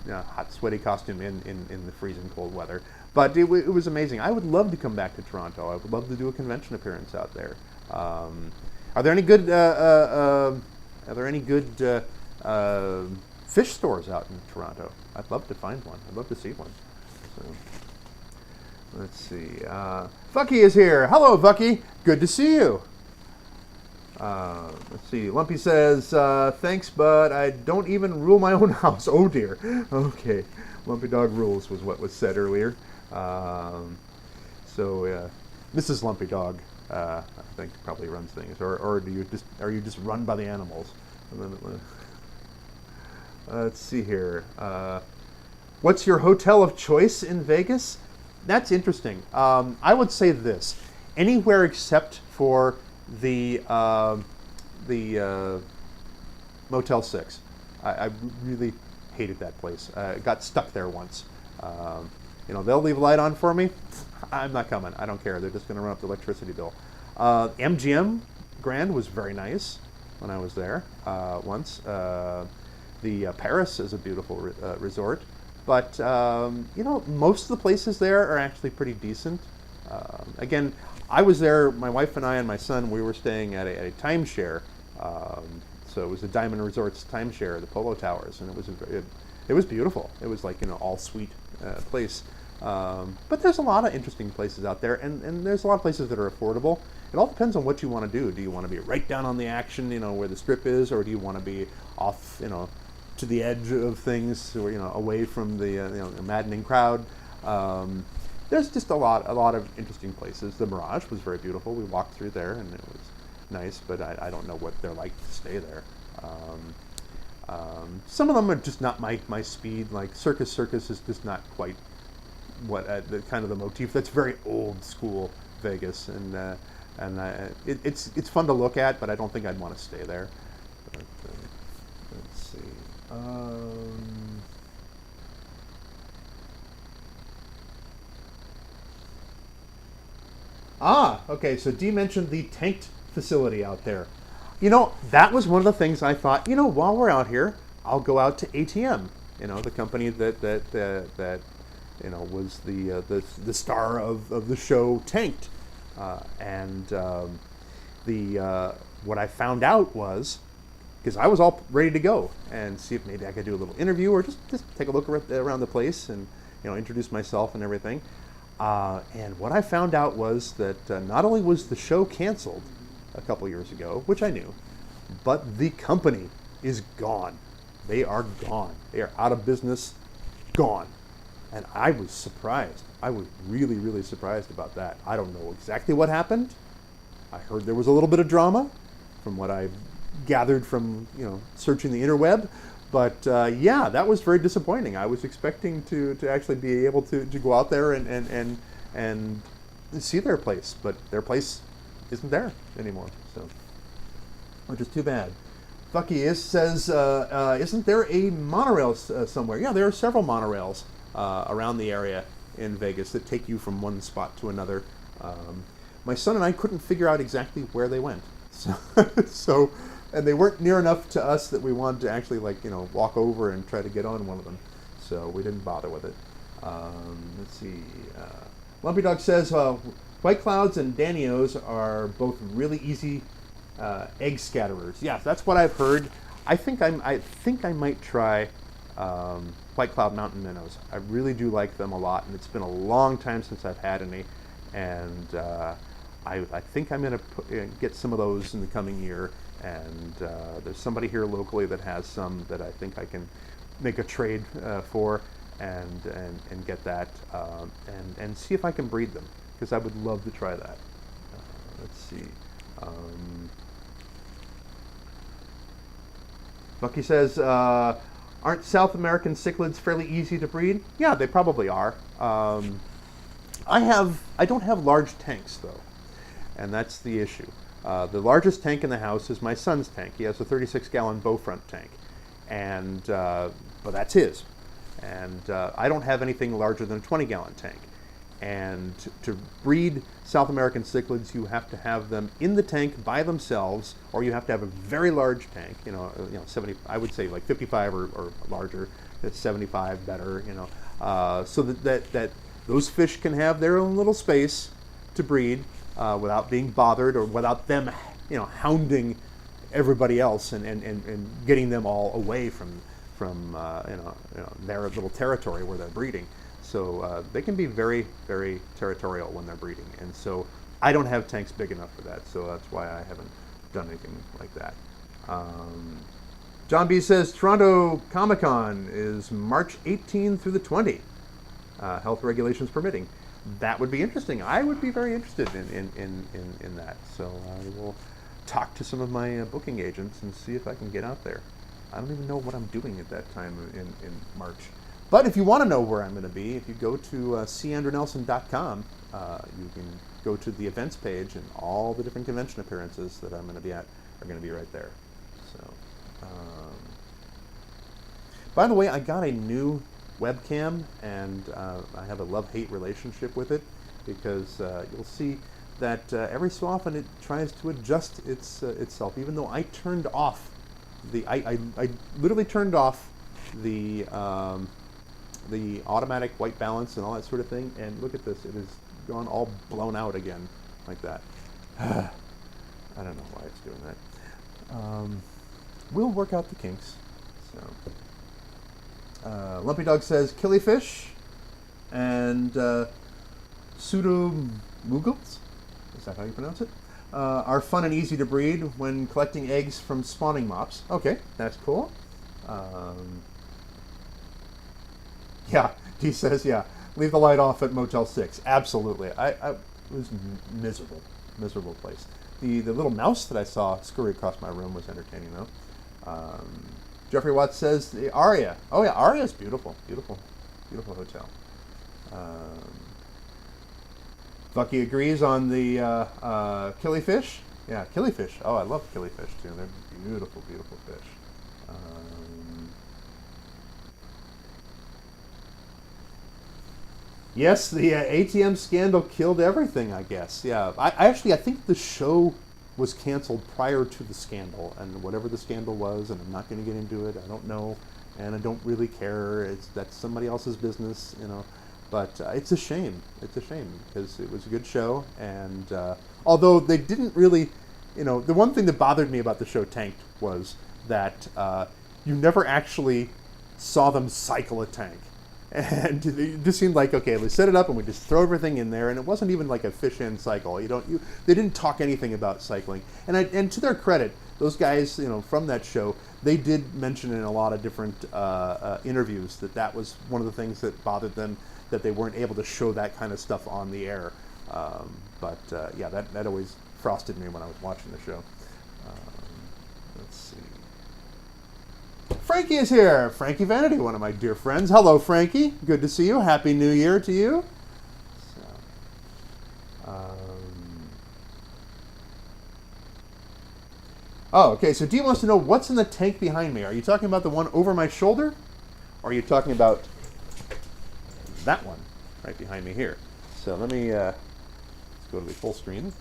hot, sweaty costume in the freezing cold weather. But it was amazing. I would love to come back to Toronto. I would love to do a convention appearance out there. Are there any good fish stores out in Toronto? I'd love to find one. I'd love to see one. So, let's see. Vucky is here. Hello, Vucky. Good to see you. Let's see. Lumpy says, thanks, but I don't even rule my own house. Oh, dear. Okay. Lumpy Dog rules was what was said earlier. Mrs. Lumpy Dog, I think, probably runs things. Or are you just run by the animals? Let's see here. What's your hotel of choice in Vegas? That's interesting. I would say this: anywhere except for the Motel 6. I really hated that place. I got stuck there once. They'll leave a light on for me. I'm not coming. I don't care. They're just going to run up the electricity bill. MGM Grand was very nice when I was there once. The Paris is a beautiful resort. But, most of the places there are actually pretty decent. Again, I was there, my wife and I and my son, we were staying at a timeshare. So it was the Diamond Resorts timeshare, the Polo Towers, and it was beautiful. It was like, all suite place. But there's a lot of interesting places out there, and there's a lot of places that are affordable. It all depends on what you want to do. Do you want to be right down on the action, where the strip is, or do you want to be off, to the edge of things, or away from the maddening crowd? There's just a lot of interesting places. The Mirage was very beautiful. We walked through there, and it was nice, but I don't know what they're like to stay there. Some of them are just not my speed. Like Circus is just not quite what the kind of the motif. That's very old school Vegas, and it's fun to look at, but I don't think I'd want to stay there. But, let's see. Okay, so Dee mentioned the tanked facility out there. That was one of the things I thought, while we're out here, I'll go out to ATM, the company that was the star of the show Tanked. What I found out was, because I was all ready to go and see if maybe I could do a little interview or just take a look around the place and introduce myself and everything. And what I found out was that not only was the show canceled a couple years ago, which I knew, but the company is gone. They are gone. They are out of business, gone. And I was surprised. I was really, really surprised about that. I don't know exactly what happened. I heard there was a little bit of drama from what I gathered from, searching the interweb. But yeah, that was very disappointing. I was expecting to actually be able to go out there and see their place, but their place isn't there anymore. So, which is too bad. Bucky says, isn't there a monorail somewhere? Yeah, there are several monorails around the area in Vegas that take you from one spot to another. My son and I couldn't figure out exactly where they went. So and they weren't near enough to us that we wanted to actually walk over and try to get on one of them. So we didn't bother with it. Let's see. Lumpy Dog says, White Clouds and Danios are both really easy egg scatterers. Yeah, that's what I've heard. I think I might try White Cloud Mountain Minnows. I really do like them a lot, and it's been a long time since I've had any. And I think I'm going to get some of those in the coming year. And there's somebody here locally that has some that I think I can make a trade for and get that and see if I can breed them, because I would love to try that. Let's see. Bucky says, aren't South American cichlids fairly easy to breed? Yeah, they probably are. I don't have large tanks though, and that's the issue. The largest tank in the house is my son's tank. He has a 36-gallon Beaufront tank, and but that's his. And I don't have anything larger than a 20-gallon tank. And to breed South American cichlids, you have to have them in the tank by themselves, or you have to have a very large tank. 70. I would say like 55 or larger. That's 75 better. So that those fish can have their own little space to breed without being bothered, or without them hounding everybody else and getting them all away from their little territory where they're breeding. So they can be very, very territorial when they're breeding. And so I don't have tanks big enough for that. So that's why I haven't done anything like that. John B says Toronto Comic-Con is March 18 through the 20, health regulations permitting. That would be interesting. I would be very interested in that. So I will talk to some of my booking agents and see if I can get out there. I don't even know what I'm doing at that time in March. But if you want to know where I'm going to be, if you go to candrewnelson.com, you can go to the events page, and all the different convention appearances that I'm going to be at are going to be right there. So, by the way, I got a new webcam, and I have a love-hate relationship with it, because you'll see that every so often it tries to adjust itself, even though I turned off I literally turned off the automatic white balance and all that sort of thing, and look at this, it has gone all blown out again like that. I don't know why it's doing that. We'll work out the kinks. So Lumpy Dog says killifish and pseudomugles, is that how you pronounce it, are fun and easy to breed when collecting eggs from spawning mops. Okay, that's cool. Yeah, he says, yeah, leave the light off at Motel 6. Absolutely. It was miserable place. The little mouse that I saw scurry across my room was entertaining, though. Jeffrey Watts says the Aria. Oh yeah, Aria's beautiful, beautiful, beautiful hotel. Bucky agrees on the killifish. Yeah, killifish. Oh, I love killifish too. They're beautiful, beautiful fish. Yes, the ATM scandal killed everything, I guess. Yeah, I think the show was canceled prior to the scandal, and whatever the scandal was, and I'm not going to get into it. I don't know, and I don't really care. That's somebody else's business, But it's a shame. It's a shame because it was a good show, and although they didn't really, the one thing that bothered me about the show Tanked was that you never actually saw them cycle a tank. And it just seemed like, okay, let's set it up and we just throw everything in there, and it wasn't even like a fish-in cycle. They didn't talk anything about cycling. And to their credit, those guys, from that show, they did mention in a lot of different interviews that was one of the things that bothered them, that they weren't able to show that kind of stuff on the air. Yeah, that always frosted me when I was watching the show. Let's see. Frankie is here. Frankie Vanity, one of my dear friends. Hello, Frankie. Good to see you. Happy New Year to you. Oh, okay. So Dee wants to know what's in the tank behind me. Are you talking about the one over my shoulder? Or are you talking about that one right behind me here? So let me let's go to the full screen.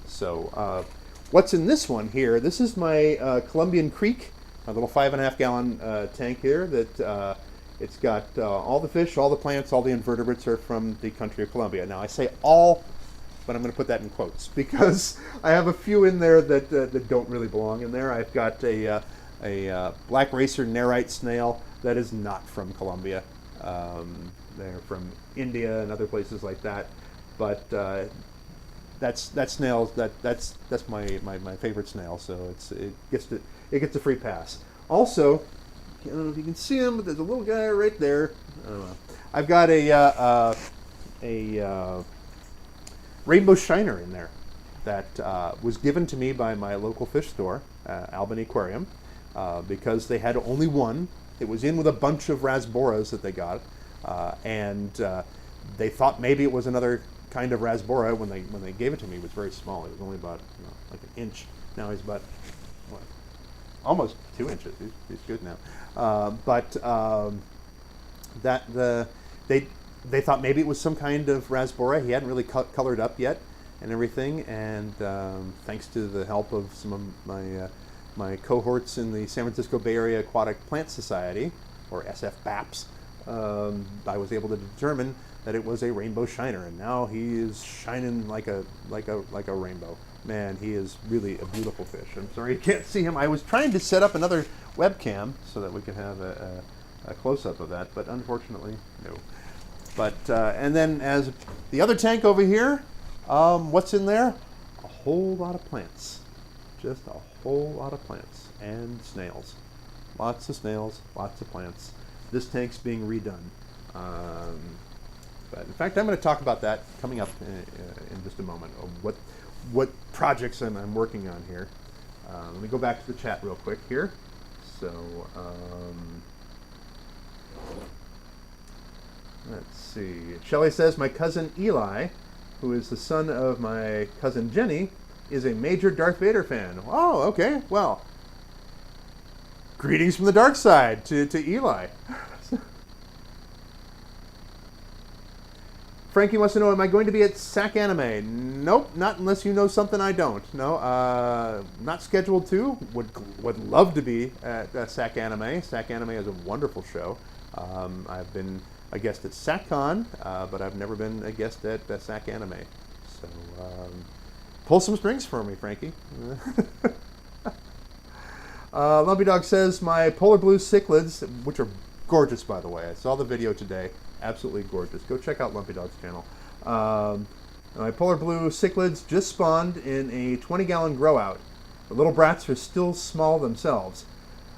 So what's in this one here? This is my Columbian Creek, a little 5.5 gallon tank here that it's got all the fish, all the plants, all the invertebrates are from the country of Colombia. Now I say all, but I'm going to put that in quotes because I have a few in there that don't really belong in there. I've got a black racer nerite snail that is not from Colombia. They're from India and other places like that. But that's snails. That's my favorite snail. So it gets a free pass. Also, I don't know if you can see him, but there's a little guy right there. I don't know. I've got a rainbow shiner in there that was given to me by my local fish store, Albany Aquarium, because they had only one. It was in with a bunch of rasboras that they got, and they thought maybe it was another kind of rasbora. When they gave it to me, it was very small. It was only about like an inch. Now he's about almost 2 inches. He's good now. They thought maybe it was some kind of rasbora. He hadn't really colored up yet and everything. And thanks to the help of some of my cohorts in the San Francisco Bay Area Aquatic Plant Society, or SFBAPS, I was able to determine that it was a rainbow shiner, and now he is shining like a rainbow. man, he is really a beautiful fish. I'm sorry you can't see him. I was trying to set up another webcam so that we could have a close-up of that, but unfortunately, no. But, and then as the other tank over here, what's in there? A whole lot of plants. Just a whole lot of plants and snails. Lots of snails, lots of plants. This tank's being redone. But in fact, I'm going to talk about that coming up in just a moment, of what projects I'm working on here. Let me go back to the chat real quick here. So, let's see. Shelley says, my cousin Eli, who is the son of my cousin Jenny, is a major Darth Vader fan. Oh, okay. Well, greetings from the dark side to Eli. Frankie wants to know, am I going to be at SAC Anime? Nope, not unless you know something I don't. No, not scheduled to. Would love to be at SAC Anime. SAC Anime is a wonderful show. I've been a guest at SACCon, but I've never been a guest at SAC Anime. So pull some strings for me, Frankie. Lumpy Dog says, my polar blue cichlids, which are gorgeous, by the way. I saw the video today. Absolutely gorgeous. Go check out Lumpy Dog's channel. My polar blue cichlids just spawned in a 20-gallon grow-out. The little brats are still small themselves.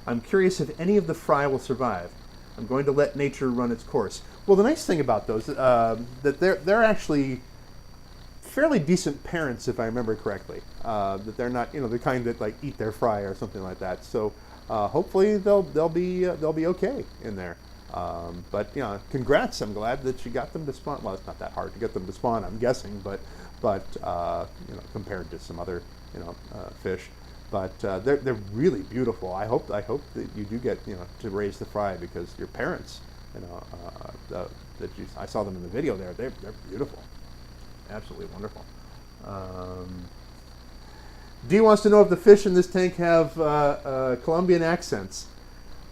I'm curious if any of the fry will survive. I'm going to let nature run its course. Well, the nice thing about those, that they're actually fairly decent parents, if I remember correctly. That they're not, the kind that like eat their fry or something like that. So hopefully they'll be okay in there. But congrats! I'm glad that you got them to spawn. Well, it's not that hard to get them to spawn, I'm guessing, but compared to some other fish, but they're really beautiful. I hope that you do get to raise the fry, because your parents, I saw them in the video there. They're beautiful, absolutely wonderful. Dee wants to know if the fish in this tank have Colombian accents.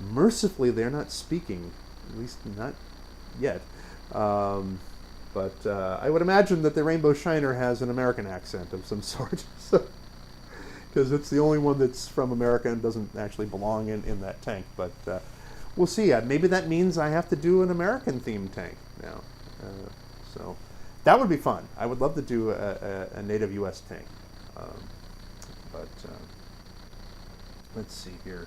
Mercifully, they're not speaking. At least not yet. But I would imagine that the rainbow shiner has an American accent of some sort. Because it's the only one that's from America and doesn't actually belong in that tank. But we'll see. Maybe that means I have to do an American-themed tank now. So that would be fun. I would love to do a native U.S. tank. But let's see here.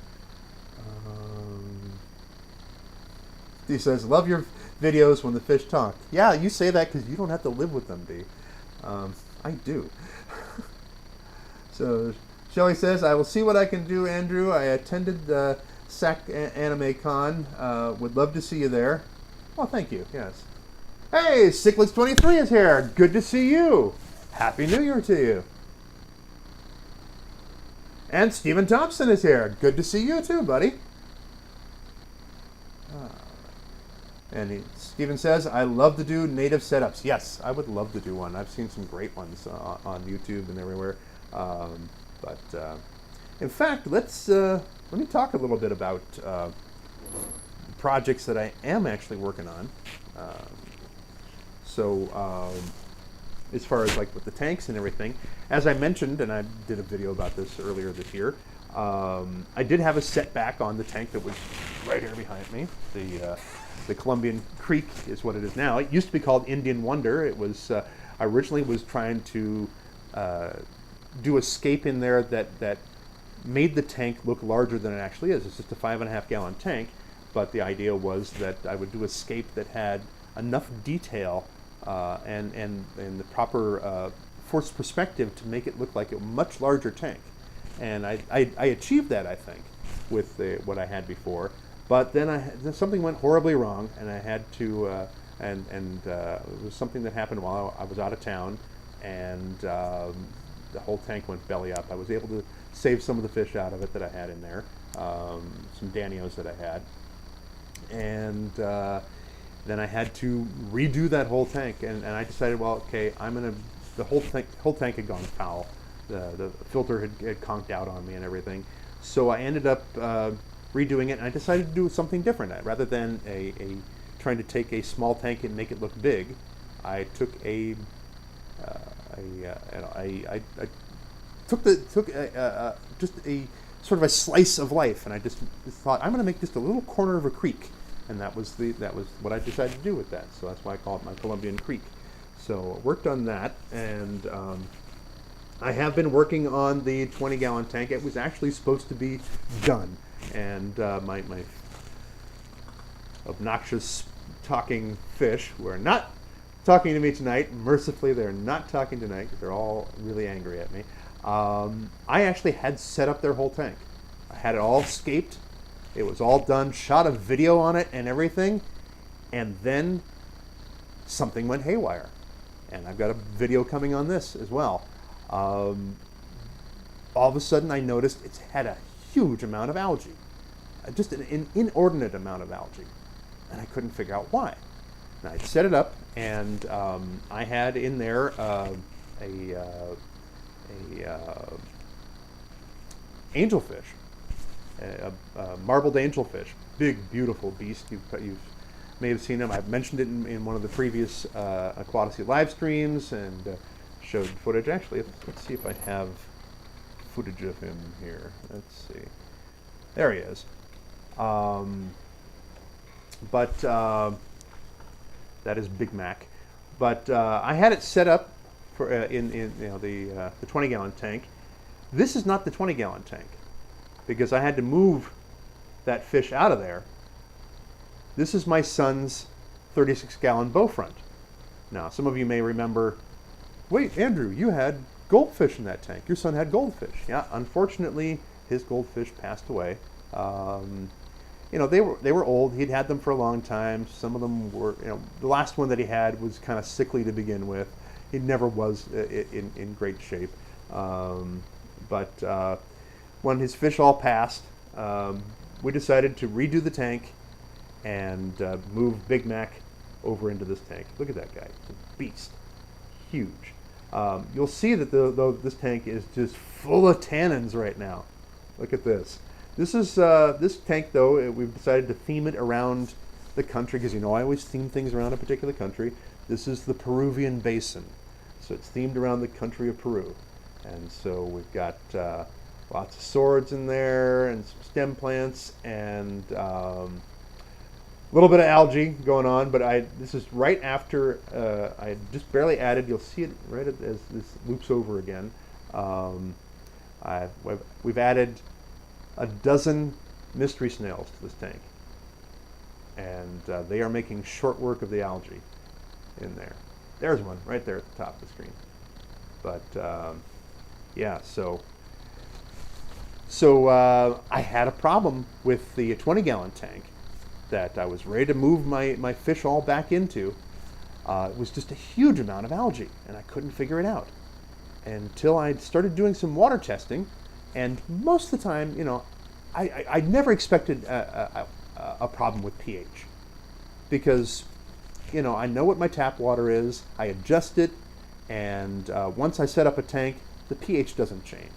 Dee says, love your videos when the fish talk. Yeah, you say that because you don't have to live with them, Dee. I do. So Shelley says, I will see what I can do, Andrew. I attended the SAC Anime Con. Would love to see you there. Well, thank you, yes. Hey, Cichlids23 is here. Good to see you. Happy New Year to you. And Stephen Thompson is here. Good to see you too, buddy. And Stephen says, I love to do native setups. Yes, I would love to do one. I've seen some great ones on YouTube and everywhere. In fact, let me talk a little bit about projects that I am actually working on. As far as like with the tanks and everything, as I mentioned, and I did a video about this earlier this year, I did have a setback on the tank that was right here behind me. The Colombian Creek is what it is now. It used to be called Indian Wonder. It was I originally was trying to do a scape in there that made the tank look larger than it actually is. It's just a 5.5 gallon tank, but the idea was that I would do a scape that had enough detail and the proper forced perspective to make it look like a much larger tank. And I achieved that, I think, with what I had before. But then something went horribly wrong, and I had to, it was something that happened while I was out of town, and the whole tank went belly up. I was able to save some of the fish out of it that I had in there, some Danios that I had, and then I had to redo that whole tank, and I decided, well, okay, the whole tank had gone foul. The filter had conked out on me and everything, so I ended up redoing it, and I decided to do something different. Rather than trying to take a small tank and make it look big, I took I just a sort of a slice of life, and I just thought I'm going to make just a little corner of a creek, and that was what I decided to do with that. So that's why I call it my Colombian Creek. So worked on that, and I have been working on the 20-gallon tank. It was actually supposed to be done, and my obnoxious talking fish were not talking to me tonight. Mercifully, they're not talking tonight because they're all really angry at me. I actually had set up their whole tank. I had it all scaped. It was all done, shot a video on it and everything, and then something went haywire. And I've got a video coming on this as well. All of a sudden I noticed it's had a huge amount of algae, just an inordinate amount of algae, and I couldn't figure out why. And I set it up, and I had in there angelfish, a marbled angelfish, big, beautiful beast. You may have seen him. I've mentioned it in one of the previous Aquatasy live streams and showed footage. Actually, let's see if I have footage of him here. Let's see. There he is. That is Big Mac. But I had it set up for in the 20-gallon tank. This is not the 20-gallon tank because I had to move that fish out of there. This is my son's 36-gallon bow front. Now, some of you may remember, wait, Andrew, you had goldfish in that tank. Your son had goldfish. Yeah, unfortunately, his goldfish passed away. They were old. He'd had them for a long time. Some of them were, the last one that he had was kind of sickly to begin with. He never was in great shape. But when his fish all passed, we decided to redo the tank and move Big Mac over into this tank. Look at that guy. It's a beast. Huge. You'll see that this tank is just full of tannins right now. Look at this. This tank, though, we've decided to theme it around the country because, I always theme things around a particular country. This is the Peruvian Basin. So it's themed around the country of Peru. And so we've got lots of swords in there and some stem plants and a little bit of algae going on. But this is right after I just barely added. You'll see it right as this loops over again. We've added a dozen mystery snails to this tank. And they are making short work of the algae in there. There's one right there at the top of the screen. But yeah, so I had a problem with the 20-gallon tank that I was ready to move my fish all back into. It was just a huge amount of algae, and I couldn't figure it out until I started doing some water testing. And most of the time, I never expected a problem with pH because, I know what my tap water is. I adjust it, and once I set up a tank, the pH doesn't change.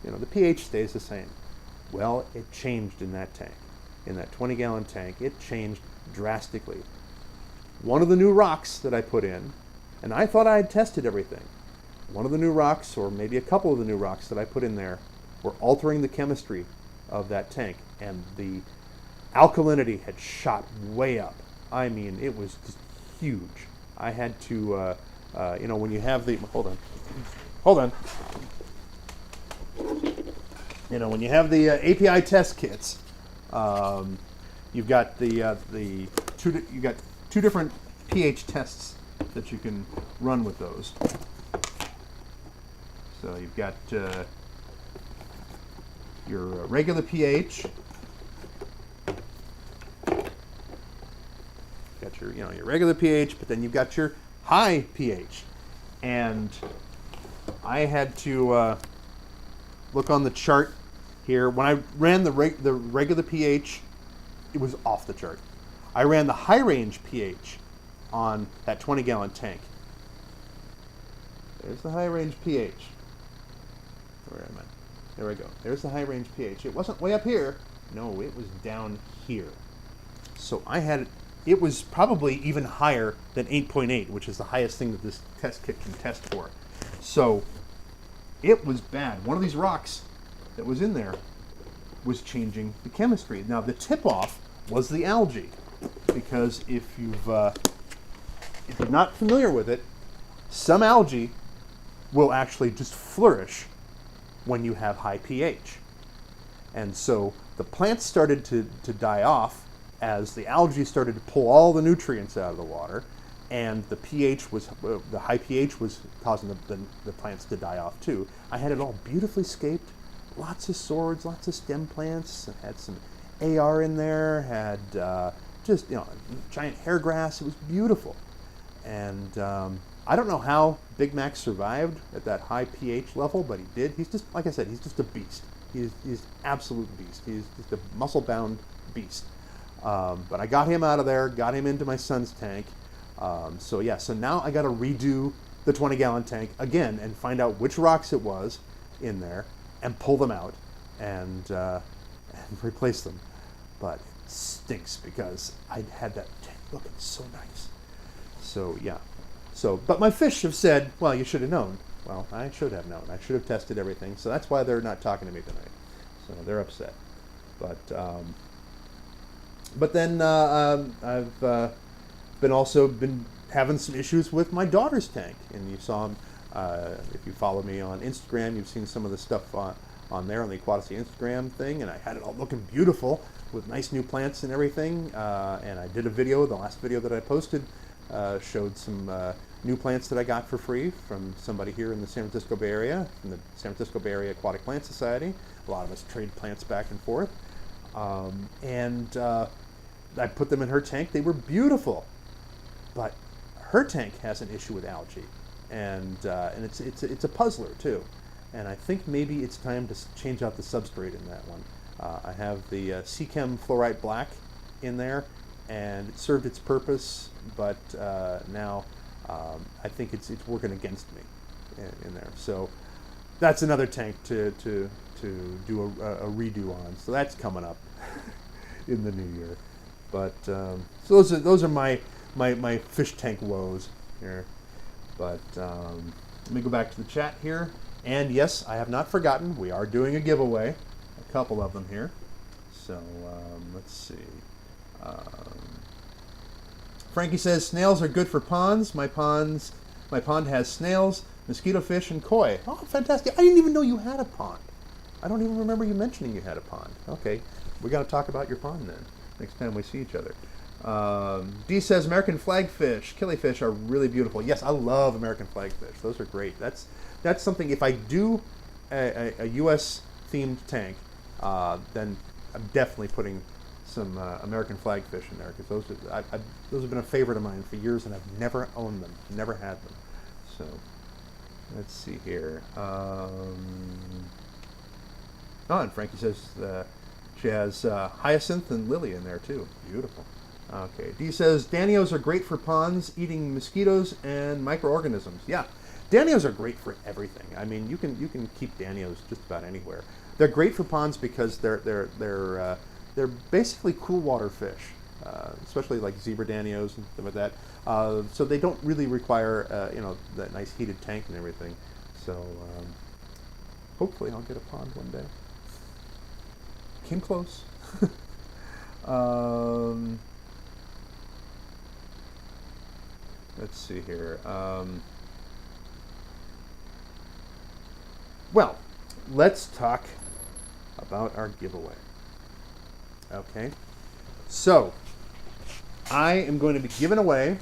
The pH stays the same. Well, it changed in that tank. In that 20-gallon tank, it changed drastically. One of the new rocks that I put in, and I thought I had tested everything. One of the new rocks, or maybe a couple of the new rocks that I put in there, were altering the chemistry of that tank, and the alkalinity had shot way up. I mean, it was just huge. I had to, when you have the, hold on. When you have the API test kits, you've got you've got two different pH tests that you can run with those. So you've got your regular pH. Got your regular pH, but then you've got your high pH. And I had to look on the chart here. When I ran the regular pH, it was off the chart. I ran the high range pH on that 20-gallon tank. There's the high range pH. Where am I? There we go. There's the high range pH. It wasn't way up here. No, it was down here. So it was probably even higher than 8.8, which is the highest thing that this test kit can test for. So it was bad. One of these rocks that was in there was changing the chemistry. Now the tip-off was the algae, because if you're not familiar with it, some algae will actually just flourish when you have high pH. And so the plants started to die off as the algae started to pull all the nutrients out of the water, and the high pH was causing the plants to die off too. I had it all beautifully scaped, lots of swords, lots of stem plants, had some AR in there, had just giant hair grass. It was beautiful. And I don't know how Big Mac survived at that high pH level, but he did. He's just, like I said, he's just a beast. He's absolute beast. He's just a muscle-bound beast. But I got him out of there, got him into my son's tank. So now I got to redo the 20-gallon tank again and find out which rocks it was in there and pull them out and replace them. But it stinks because I had that tank looking so nice. So yeah. But my fish have said, well, you should have known. Well, I should have known. I should have tested everything. So that's why they're not talking to me tonight. So they're upset. But then I've been having some issues with my daughter's tank. And you saw them, if you follow me on Instagram, you've seen some of the stuff on there on the Aquatasy Instagram thing. And I had it all looking beautiful with nice new plants and everything. And I did a video, the last video that I posted, showed some new plants that I got for free from somebody here in the San Francisco Bay Area, from the San Francisco Bay Area Aquatic Plant Society. A lot of us trade plants back and forth. And I put them in her tank. They were beautiful. But her tank has an issue with algae. And it's a puzzler, too. And I think maybe it's time to change out the substrate in that one. I have the Seachem Fluorite Black in there, and it served its purpose, but now I think it's working against me in there. So that's another tank to do a redo on. So that's coming up in the new year. But so those are my fish tank woes here. But let me go back to the chat here. And yes, I have not forgotten, we are doing a giveaway, a couple of them here. So let's see. Frankie says snails are good for ponds. My pond has snails, mosquito fish, and koi. Oh, fantastic! I didn't even know you had a pond. I don't even remember you mentioning you had a pond. Okay, we got to talk about your pond then next time we see each other. D says American flagfish, killifish are really beautiful. Yes, I love American flagfish. Those are great. That's something. If I do a U.S. themed tank, then I'm definitely putting some American flagfish in there, because those have been a favorite of mine for years, and I've never owned them, never had them. So let's see here. And Frankie says she has hyacinth and lily in there too. Beautiful. Okay. D says Danios are great for ponds, eating mosquitoes and microorganisms. Yeah, Danios are great for everything. I mean, you can keep Danios just about anywhere. They're great for ponds because they're basically cool water fish, especially like zebra Danios and stuff like that. So they don't really require that nice heated tank and everything. So hopefully I'll get a pond one day. Came close. Let's see here. Well, let's talk about our giveaway. Okay, so I am going to be giving away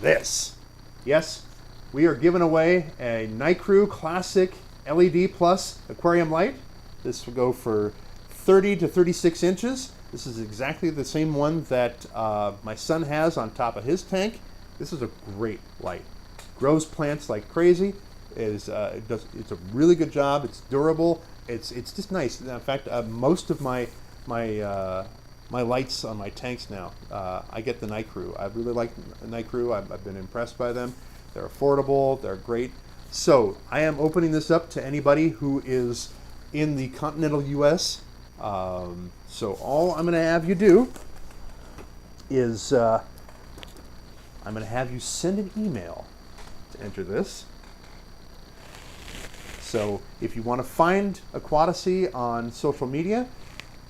this. Yes, we are giving away a Nicrew Classic LED Plus aquarium light. This will go for 30 to 36 inches. This is exactly the same one that my son has on top of his tank. This is a great light. Grows plants like crazy. It's a really good job. It's durable. It's just nice. In fact, most of my lights on my tanks now, I get the Nicrew. I really like Nicrew. I've been impressed by them. They're affordable. They're great. So I am opening this up to anybody who is in the continental U.S. So all I'm going to have you do is I'm going to have you send an email to enter this. So if you want to find Aquatasy on social media,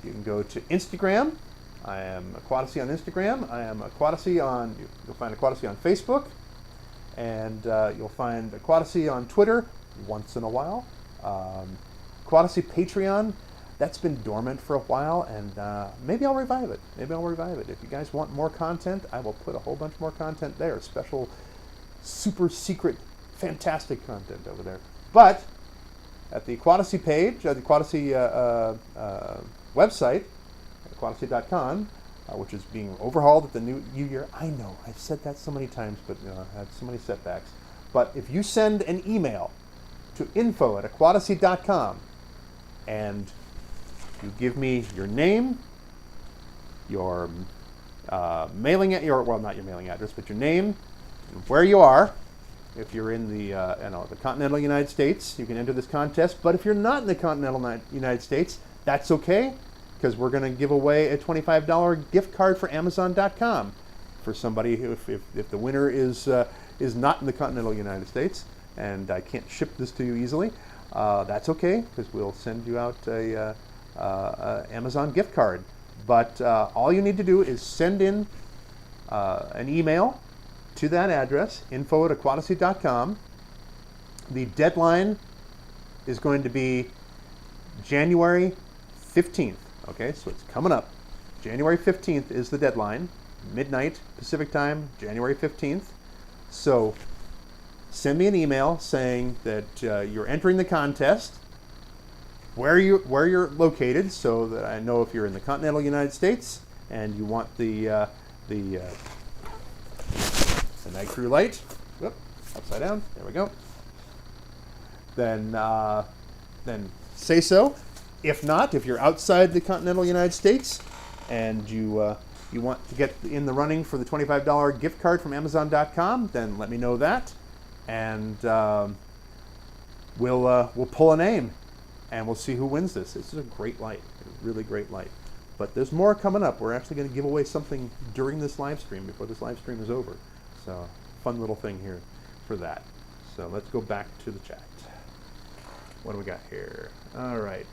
you can go to Instagram. I am Aquatasy on Instagram. I am Aquatasy on, you'll find Aquatasy on Facebook. And you'll find Aquatasy on Twitter once in a while. Aquatasy Patreon, that's been dormant for a while, and maybe I'll revive it. Maybe I'll revive it. If you guys want more content, I will put a whole bunch more content there. Special, super secret, fantastic content over there. But at the Aquatasy page, the Aquatasy website, aquatasy.com, which is being overhauled at the new year. I know, I've said that so many times, but I had so many setbacks. But if you send an email to info@aquatasy.com and you give me your name, your mailing, well, not your mailing address, but your name, where you are. If you're in the the continental United States, you can enter this contest. But if you're not in the continental United States, that's okay, because we're going to give away a $25 gift card for Amazon.com for somebody who, if the winner is not in the continental United States, and I can't ship this to you easily, that's okay, because we'll send you out a Amazon gift card. But all you need to do is send in an email to that address, info@aquatasy.com. The deadline is going to be January 15th. Okay, so it's coming up. January 15th is the deadline, midnight Pacific time, January 15th. So send me an email saying that you're entering the contest, where you're located, so that I know if you're in the continental United States and you want the night crew light. Whoop, upside down. There we go. Then say so. If not, if you're outside the continental United States and you want to get in the running for the $25 gift card from Amazon.com, then let me know that, and we'll pull a name and we'll see who wins this. This is a great light, a really great light. But there's more coming up. We're actually going to give away something during this live stream, before this live stream is over. So, fun little thing here for that. So let's go back to the chat. What do we got here? All right.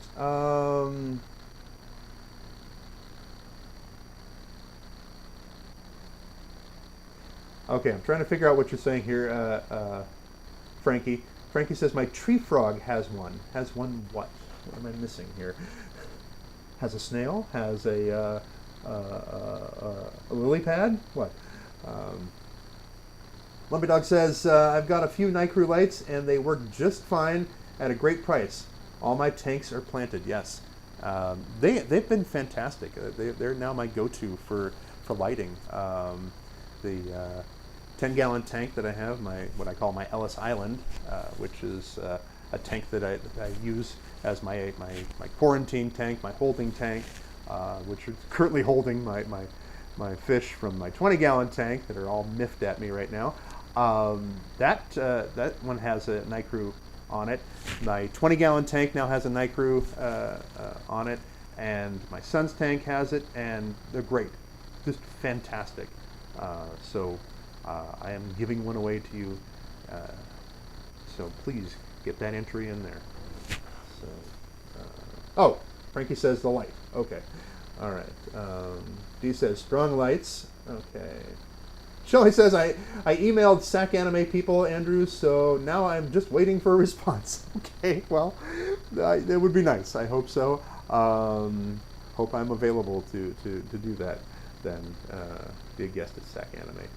Okay, I'm trying to figure out what you're saying here, Frankie. Frankie says, my tree frog has one. Has one what? What am I missing here? Has a snail? Has a lily pad? What? Lumpy Dog says, I've got a few night crew lights and they work just fine at a great price. All my tanks are planted. Yes. They've been fantastic. They're now my go-to for lighting. The 10-gallon tank that I have, what I call my Ellis Island, which is a tank that I use as my quarantine tank, my holding tank, which is currently holding my fish from my 20-gallon tank that are all miffed at me right now. That one has a night crew on it. My 20-gallon tank now has a night crew on it, and my son's tank has it, and they're great, just fantastic. So I am giving one away to you. So please get that entry in there. So, oh, Frankie says the light. Okay. All right. D says strong lights. Okay. Shelly says, I emailed SAC Anime people, Andrew, so now I'm just waiting for a response. Okay, well, that would be nice. I hope so. Hope I'm available to do that then, be a guest at SAC Anime.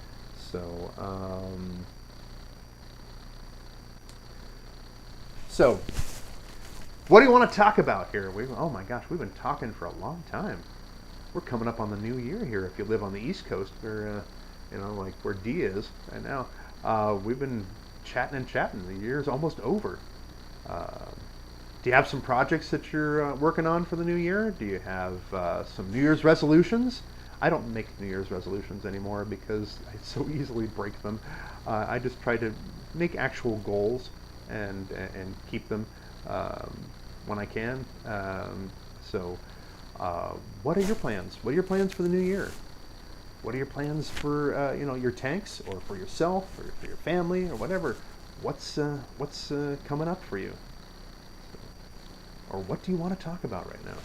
So what do you want to talk about here? Oh my gosh, we've been talking for a long time. We're coming up on the new year here if you live on the East Coast, or like where D is right now. We've been chatting and chatting. The year's almost over. Do you have some projects that you're working on for the new year? Do you have some New Year's resolutions? I don't make New Year's resolutions anymore because I so easily break them. I just try to make actual goals and keep them when I can. What are your plans? What are your plans for the new year? what are your plans for your tanks, or for yourself, or for your family, or whatever? What's coming up for you? Or what do you want to talk about right now?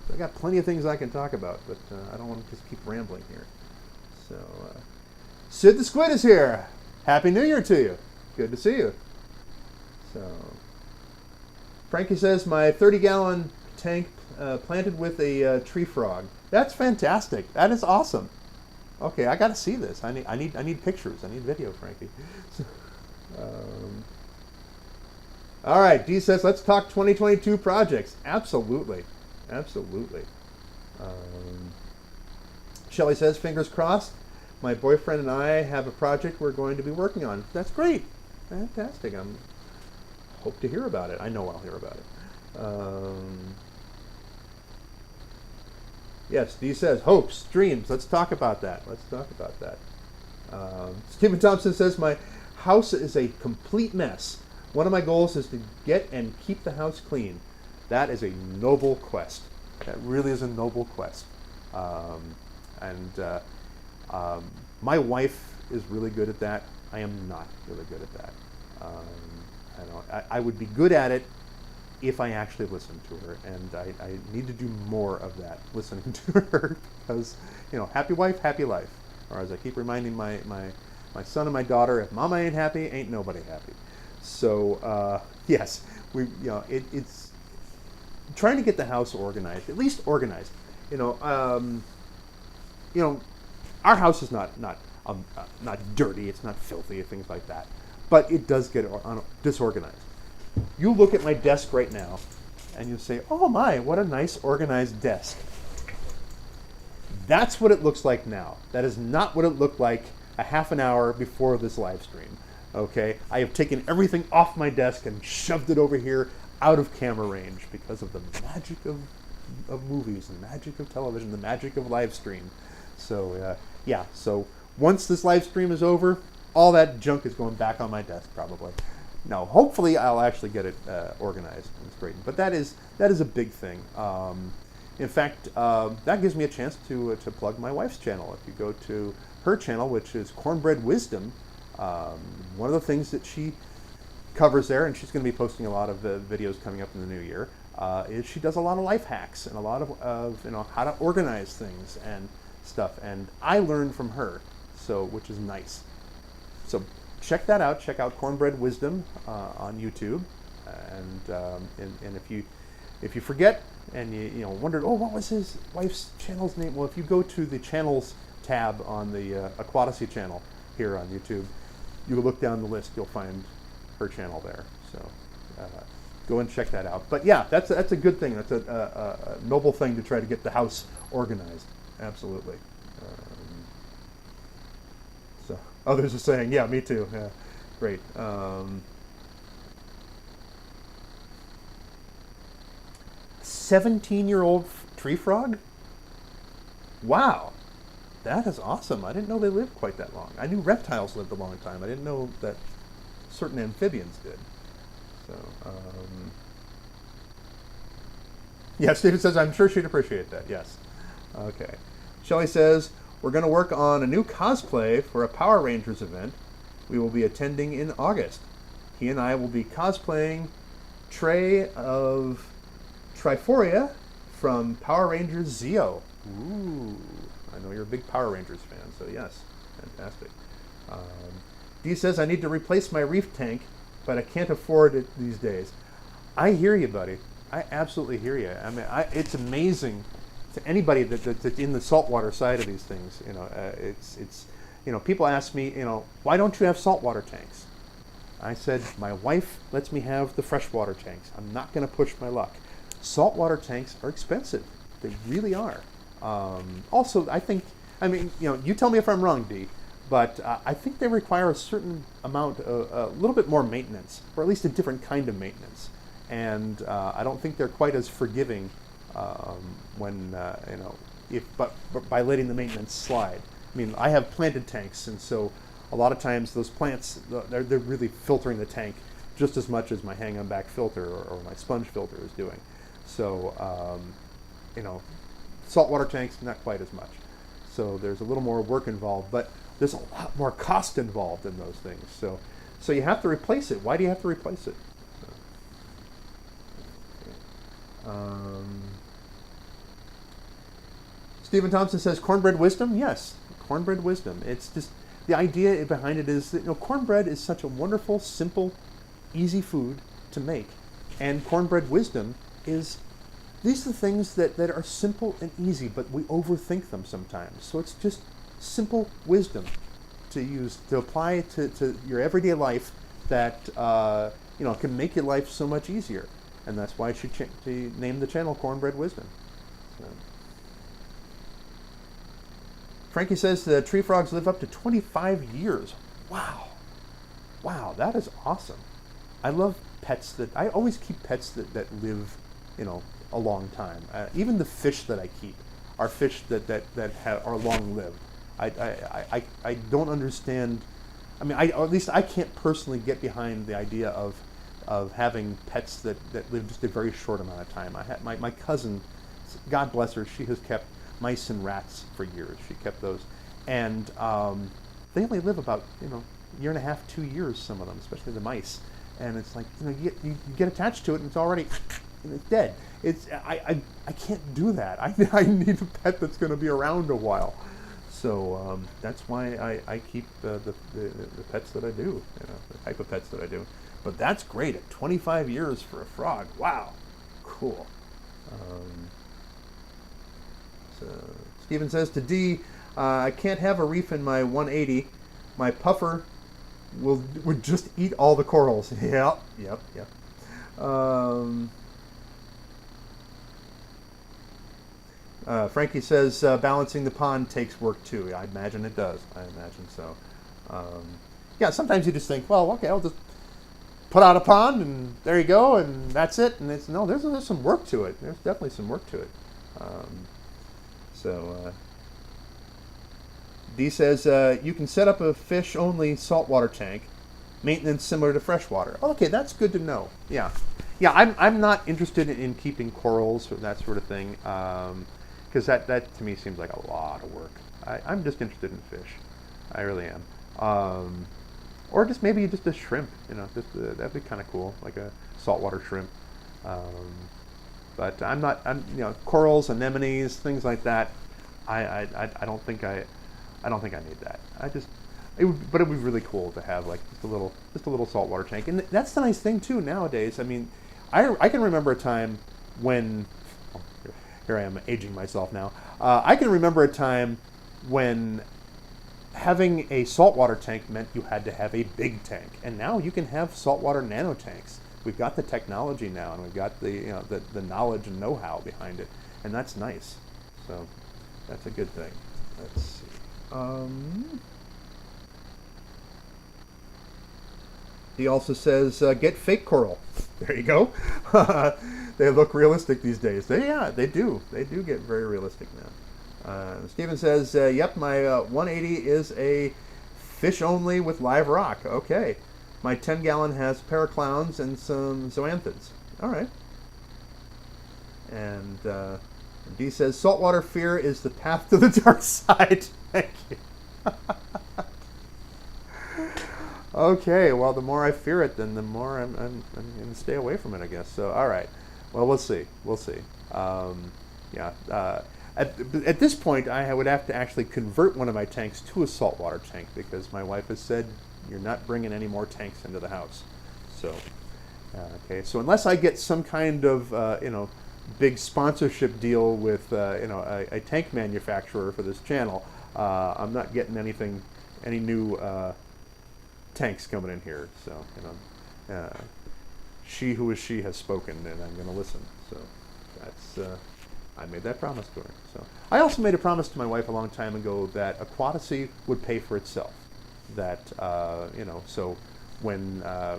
So I got plenty of things I can talk about, but I don't want to just keep rambling here. So, Sid the Squid is here. Happy New Year to you. Good to see you. So, Frankie says, my 30-gallon tank planted with a tree frog. That's fantastic. That is awesome. Okay, I got to see this. I need pictures. I need video, Frankie. All right, Dee says, let's talk 2022 projects. Absolutely. Absolutely. Shelley says, fingers crossed. My boyfriend and I have a project we're going to be working on. That's great. Fantastic. I hope to hear about it. I know I'll hear about it. Yes, Dee says, hopes, dreams. Let's talk about that. Let's talk about that. Stephen Thompson says, my house is a complete mess. One of my goals is to get and keep the house clean. That is a noble quest. That really is a noble quest. My wife is really good at that. I am not really good at that. I would be good at it if I actually listened to her, and I need to do more of that, listening to her, because, happy wife, happy life. Or as I keep reminding my son and my daughter, if mama ain't happy, ain't nobody happy. So, yes, it's trying to get the house organized, at least organized. Our house is not dirty, it's not filthy, things like that, but it does get disorganized. You look at my desk right now, and you say, oh my, what a nice organized desk. That's what it looks like now. That is not what it looked like a half an hour before this live stream. Okay, I have taken everything off my desk and shoved it over here out of camera range because of the magic of movies, the magic of television, the magic of live stream. So, so once this live stream is over, all that junk is going back on my desk probably. No, hopefully I'll actually get it organized and straightened. But that is a big thing. In fact, that gives me a chance to plug my wife's channel. If you go to her channel, which is Cornbread Wisdom, one of the things that she covers there, and she's going to be posting a lot of videos coming up in the new year, is she does a lot of life hacks and a lot of how to organize things and stuff. And I learned from her, which is nice. So check that out. Check out Cornbread Wisdom on YouTube, and if you forget and you wondered, oh, what was his wife's channel's name? Well, if you go to the channels tab on the Aquatasy channel here on YouTube, you will look down the list. You'll find her channel there. So go and check that out. But yeah, that's a good thing. That's a noble thing to try to get the house organized. Absolutely. So others are saying, yeah, me too. Yeah, great. 17-year-old tree frog? Wow. That is awesome. I didn't know they lived quite that long. I knew reptiles lived a long time. I didn't know that certain amphibians did. So, yeah, Stephen says, I'm sure she'd appreciate that. Yes. Okay. Shelley says, we're going to work on a new cosplay for a Power Rangers event we will be attending in August. He and I will be cosplaying Trey of Triforia from Power Rangers Zeo. Ooh. I know you're a big Power Rangers fan, so yes, fantastic. Dee says, I need to replace my reef tank, but I can't afford it these days. I hear you, buddy. I absolutely hear you. I mean, it's amazing to anybody that's in the saltwater side of these things. It's people ask me, why don't you have saltwater tanks? I said, my wife lets me have the freshwater tanks. I'm not going to push my luck. Saltwater tanks are expensive. They really are. Also, you tell me if I'm wrong, Dee, but I think they require a certain amount, a little bit more maintenance, or at least a different kind of maintenance. And I don't think they're quite as forgiving but by letting the maintenance slide. I mean, I have planted tanks, and so a lot of times those plants, they're really filtering the tank just as much as my hang-on-back filter or my sponge filter is doing. So, saltwater tanks, not quite as much. So there's a little more work involved, but there's a lot more cost involved in those things. So you have to replace it. Why do you have to replace it? Stephen Thompson says, cornbread wisdom? Yes, cornbread wisdom. It's just, the idea behind it is that, cornbread is such a wonderful, simple, easy food to make. And cornbread wisdom is, these are the things that are simple and easy, but we overthink them sometimes. So it's just simple wisdom to use, to apply to your everyday life that, can make your life so much easier. And that's why I should name the channel Cornbread Wisdom. So. Frankie says the tree frogs live up to 25 years. Wow. Wow, that is awesome. I love pets I always keep pets that live, a long time. Even the fish that I keep are fish that are long-lived. I don't understand. I mean, at least I can't personally get behind the idea of having pets that live just a very short amount of time. I had my cousin, God bless her, she has kept mice and rats for years. She kept those, and they only live about year and a half, 2 years. Some of them, especially the mice, and it's like you get attached to it and it's already it's dead. I can't do that. I need a pet that's going to be around a while. So that's why I keep the pets that I do, the type of pets that I do. But that's great at 25 years for a frog. Wow, cool. So Stephen says to D, I can't have a reef in my 180. My puffer would just eat all the corals. Yep. Frankie says balancing the pond takes work too. I imagine it does. I imagine so. Yeah, sometimes you just think, well, okay, I'll just put out a pond and there you go and that's it. And it's no, there's some work to it. There's definitely some work to it. D says you can set up a fish-only saltwater tank, maintenance similar to freshwater. Okay, that's good to know. Yeah. I'm not interested in keeping corals or that sort of thing. Because that to me seems like a lot of work. I'm just interested in fish. I really am. Or just maybe just a shrimp, that'd be kind of cool, like a saltwater shrimp. But I'm corals, anemones, things like that. I don't think I need that. But it would be really cool to have like just a little saltwater tank. And that's the nice thing too nowadays. I mean, I can remember a time when. Here I am aging myself now. I can remember a time when having a saltwater tank meant you had to have a big tank, and now you can have saltwater nano tanks. We've got the technology now, and we've got the knowledge and know-how behind it, and that's nice. So that's a good thing. Let's see. He also says, get fake coral. There you go. They look realistic these days. They do. They do get very realistic now. Stephen says, yep, my 180 is a fish only with live rock. Okay. My 10-gallon has paraclowns and some zoanthids. All right. And D says, saltwater fear is the path to the dark side. Thank you. Okay, well, the more I fear it, then the more I'm going to stay away from it, I guess. So, all right. Well, we'll see. At this point, I would have to actually convert one of my tanks to a saltwater tank because my wife has said, you're not bringing any more tanks into the house. So, okay. So unless I get some kind of, big sponsorship deal with, a tank manufacturer for this channel, I'm not getting any new tanks coming in here. So, she who is she has spoken, and I'm going to listen. So that's I made that promise to her. So I also made a promise to my wife a long time ago that Aquatasy would pay for itself. That so when I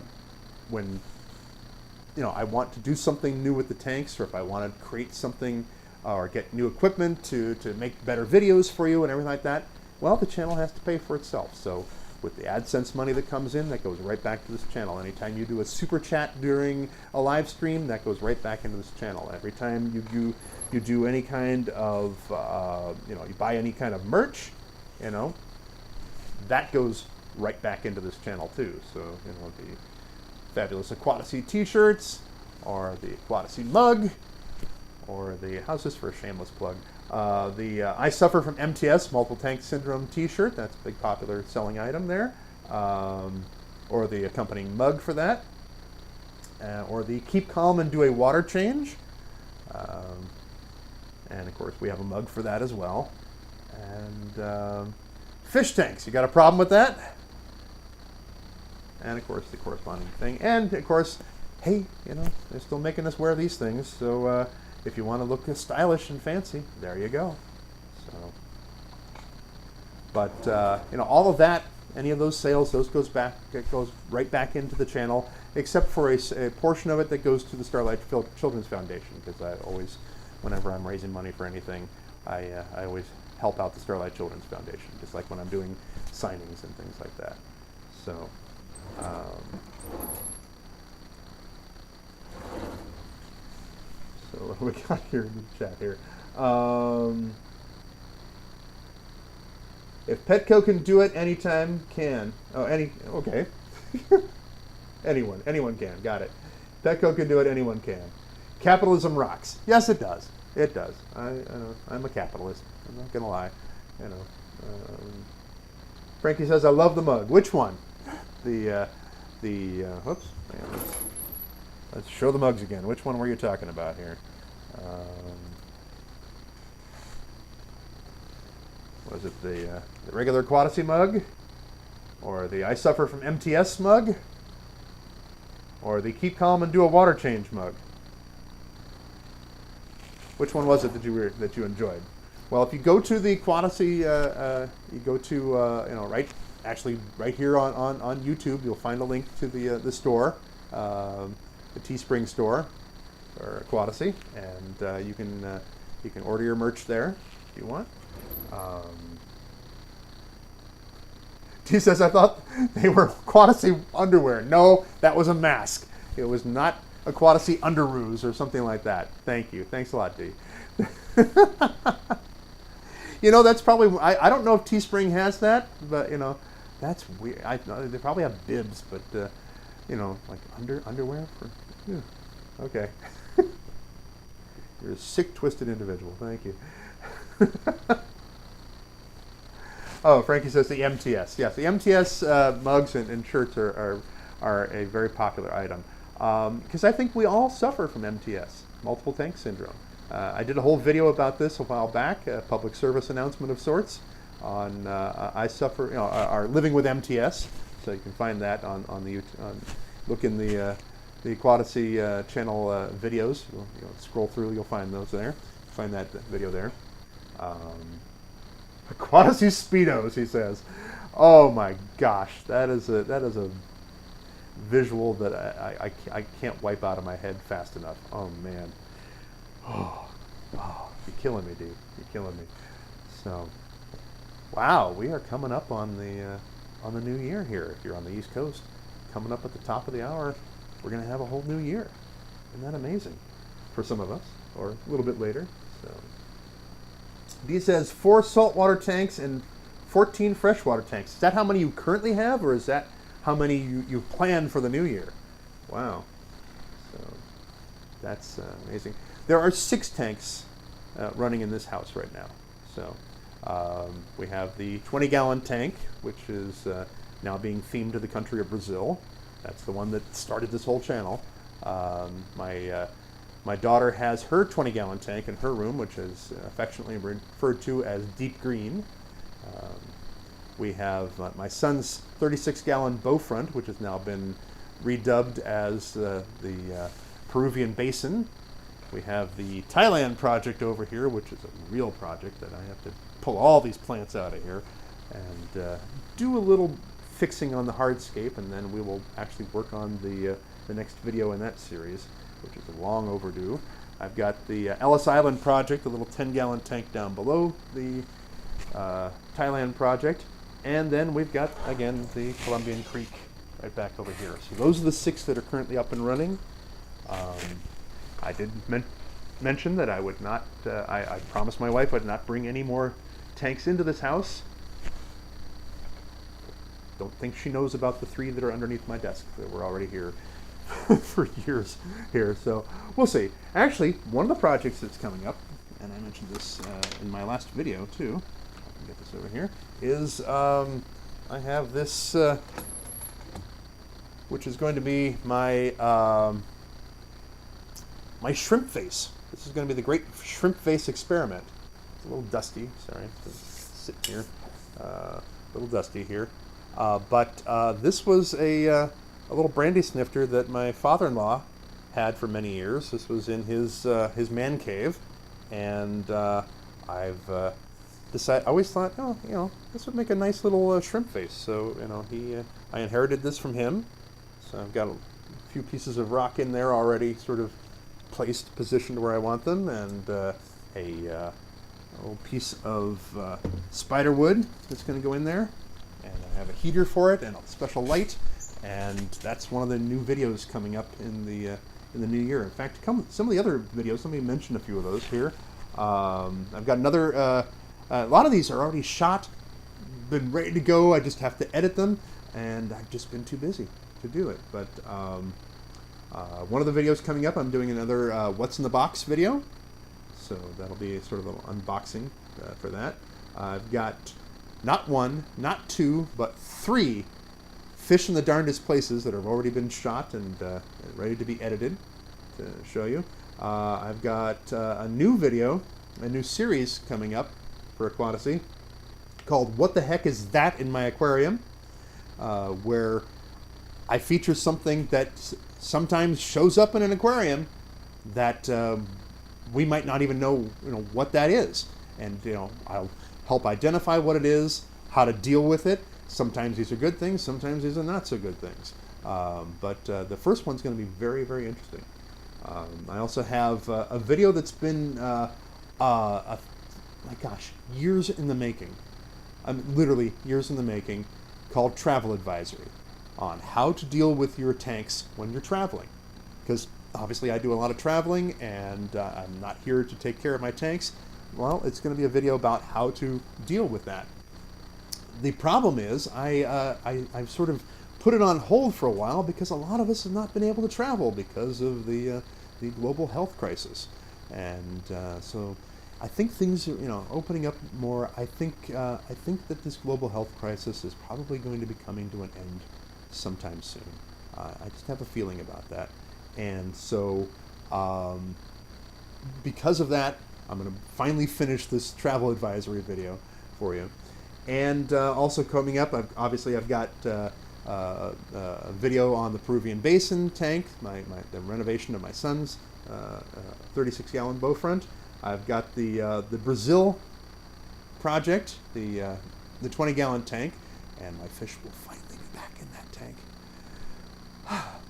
want to do something new with the tanks, or if I want to create something or get new equipment to make better videos for you and everything like that, well, the channel has to pay for itself. So with the AdSense money that comes in, that goes right back to this channel. Anytime you do a super chat during a live stream, that goes right back into this channel. Every time you do any kind of, you buy any kind of merch, that goes right back into this channel too. So, the fabulous Aquatasy t-shirts, or the Aquatasy mug, or the, how's this for a shameless plug? The I Suffer from M.T.S. Multiple Tank Syndrome t-shirt, that's a big popular selling item there. Or the accompanying mug for that. Or the Keep Calm and Do a Water Change. And of course we have a mug for that as well. And fish tanks, you got a problem with that? And of course the corresponding thing. And of course, hey, they're still making us wear these things, so if you want to look stylish and fancy, there you go. So, but all of that, any of those sales, it goes right back into the channel, except for a portion of it that goes to the Starlight Children's Foundation, because I always, whenever I'm raising money for anything, I always help out the Starlight Children's Foundation, just like when I'm doing signings and things like that. So. So what do we got here in the chat here? If Petco can do it, anytime can. Oh, okay. Anyone can. Got it. Petco can do it, anyone can. Capitalism rocks. Yes, it does. It does. I'm a capitalist. I'm not gonna lie. Frankie says, I love the mug. Which one? Whoops. Let's show the mugs again. Which one were you talking about here? Was it the regular Aquatasy mug? Or the I Suffer from M.T.S. mug? Or the Keep Calm and Do a Water Change mug? Which one was it that you enjoyed? Well, if you go to the Aquatasy, you go to right here on YouTube, you'll find a link to the store. The Teespring store, or Aquatasy, and you can order your merch there if you want. T says, I thought they were Aquatasy underwear. No, that was a mask. It was not Aquatasy underoos or something like that. Thank you. Thanks a lot, D. That's probably, I don't know if Teespring has that, but that's weird. They probably have bibs, but like underwear for, yeah. Okay. You're a sick, twisted individual. Thank you. Oh, Frankie says the M.T.S. Yes, the M.T.S. Mugs and shirts are a very popular item. Because I think we all suffer from M.T.S, multiple tank syndrome. I did a whole video about this a while back, a public service announcement of sorts, on I suffer, our living with M.T.S. So you can find that on the YouTube. Look in the Aquatasy channel videos. You'll scroll through, you'll find those there. Find that video there. Aquatasy Speedos, he says. Oh my gosh, that is a visual that I can't wipe out of my head fast enough. Oh man. Oh, you're killing me, dude. You're killing me. So, wow, we are coming up on the new year here. If you're on the East Coast, coming up at the top of the hour, we're going to have a whole new year. Isn't that amazing? For some of us, or a little bit later. So, D says 4 saltwater tanks and 14 freshwater tanks. Is that how many you currently have, or is that how many you plan for the new year? Wow. So that's amazing. There are 6 tanks running in this house right now. So we have the 20-gallon tank, which is now being themed to the country of Brazil. That's the one that started this whole channel. My daughter has her 20-gallon tank in her room, which is affectionately referred to as Deep Green. We have my son's 36-gallon Beaufront, which has now been redubbed as the Peruvian Basin. We have the Thailand project over here, which is a real project that I have to pull all these plants out of here and do a little fixing on the hardscape, and then we will actually work on the next video in that series, which is long overdue. I've got the Ellis Island project, the little 10-gallon tank down below the Thailand project. And then we've got, again, the Columbian Creek right back over here. So those are the 6 that are currently up and running. I did mention that I would not, I promised my wife I'd not bring any more tanks into this house. Don't think she knows about the 3 that are underneath my desk that were already here for years here. So we'll see. Actually, one of the projects that's coming up, and I mentioned this in my last video too, I can get this over here, is I have this, which is going to be my my shrimp face. This is going to be the Great Shrimp Face Experiment. It's a little dusty, sorry, to sit here, a little dusty here. But this was a little brandy snifter that my father-in-law had for many years. This was in his man cave, and I've decided. I always thought, oh, you know, this would make a nice little shrimp face. So, you know, I inherited this from him. So I've got a few pieces of rock in there already, sort of placed, positioned where I want them, and a little piece of spider wood that's going to go in there, and I have a heater for it and a special light, and that's one of the new videos coming up in the new year. In fact, some of the other videos, let me mention a few of those here. I've got another, a lot of these are already shot, been ready to go. I just have to edit them, and I've just been too busy to do it. But one of the videos coming up, I'm doing another What's in the Box video. So that'll be sort of an unboxing for that. I've got not 1, not 2, but 3 fish in the darndest places that have already been shot and ready to be edited to show you. I've got a new video, a new series coming up for Aquatasy called What the Heck Is That in My Aquarium? Where I feature something that sometimes shows up in an aquarium that we might not even know, what that is. And, I'll help identify what it is, how to deal with it. Sometimes these are good things, sometimes these are not so good things. But the first one's going to be very, very interesting. I also have a video that's been, my gosh, years in the making. Literally years in the making, called Travel Advisory, on how to deal with your tanks when you're traveling. Because obviously I do a lot of traveling, and I'm not here to take care of my tanks. Well, it's going to be a video about how to deal with that. The problem is I've sort of put it on hold for a while because a lot of us have not been able to travel because of the global health crisis. And so I think things are opening up more. I think that this global health crisis is probably going to be coming to an end sometime soon. I just have a feeling about that. And so because of that, I'm going to finally finish this travel advisory video for you. And also coming up, I've got a video on the Peruvian Basin tank, the renovation of my son's 36-gallon bow front. I've got the Brazil project, the 20-gallon tank, and my fish will finally be back in that tank,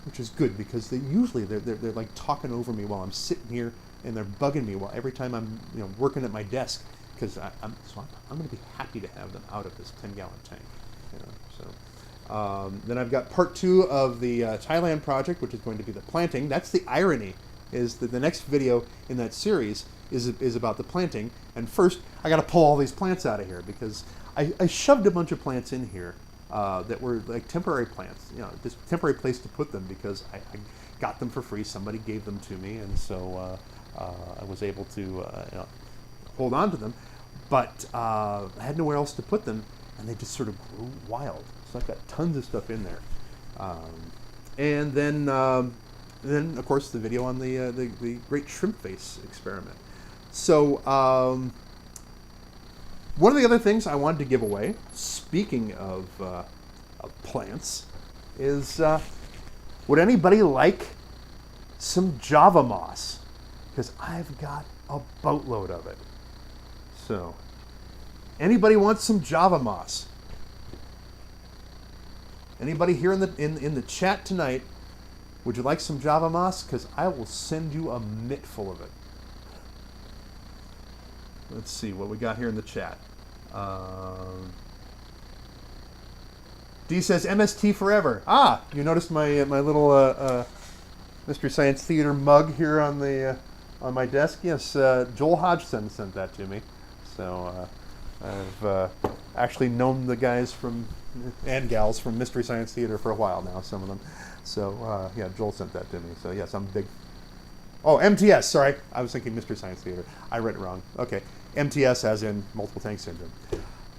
which is good because they're like talking over me while I'm sitting here, and they're bugging me every time I'm working at my desk, because I'm going to be happy to have them out of this 10-gallon tank. Then I've got part 2 of the Thailand project, which is going to be the planting. That's the irony, is that the next video in that series is about the planting. And first, I got to pull all these plants out of here because I shoved a bunch of plants in here that were like temporary plants, just temporary place to put them because I got them for free. Somebody gave them to me, and so I was able to hold on to them. But I had nowhere else to put them, and they just sort of grew wild. So I've got tons of stuff in there. And then of course, the video on the Great Shrimp Face Experiment. So one of the other things I wanted to give away, speaking of plants, is would anybody like some Java moss? Because I've got a boatload of it. So, anybody want some Java moss? Anybody here in the chat tonight, would you like some Java moss? Because I will send you a mitt full of it. Let's see what we got here in the chat. D says MST forever. Ah, you noticed my my little Mystery Science Theater mug here on the on my desk? Yes, Joel Hodgson sent that to me. So I've actually known the guys from and gals from Mystery Science Theater for a while now, some of them. So yeah, Joel sent that to me. So yes, I'm big. Oh, M.T.S. Sorry, I was thinking Mystery Science Theater. I read it wrong. Okay, M.T.S. as in multiple tank syndrome.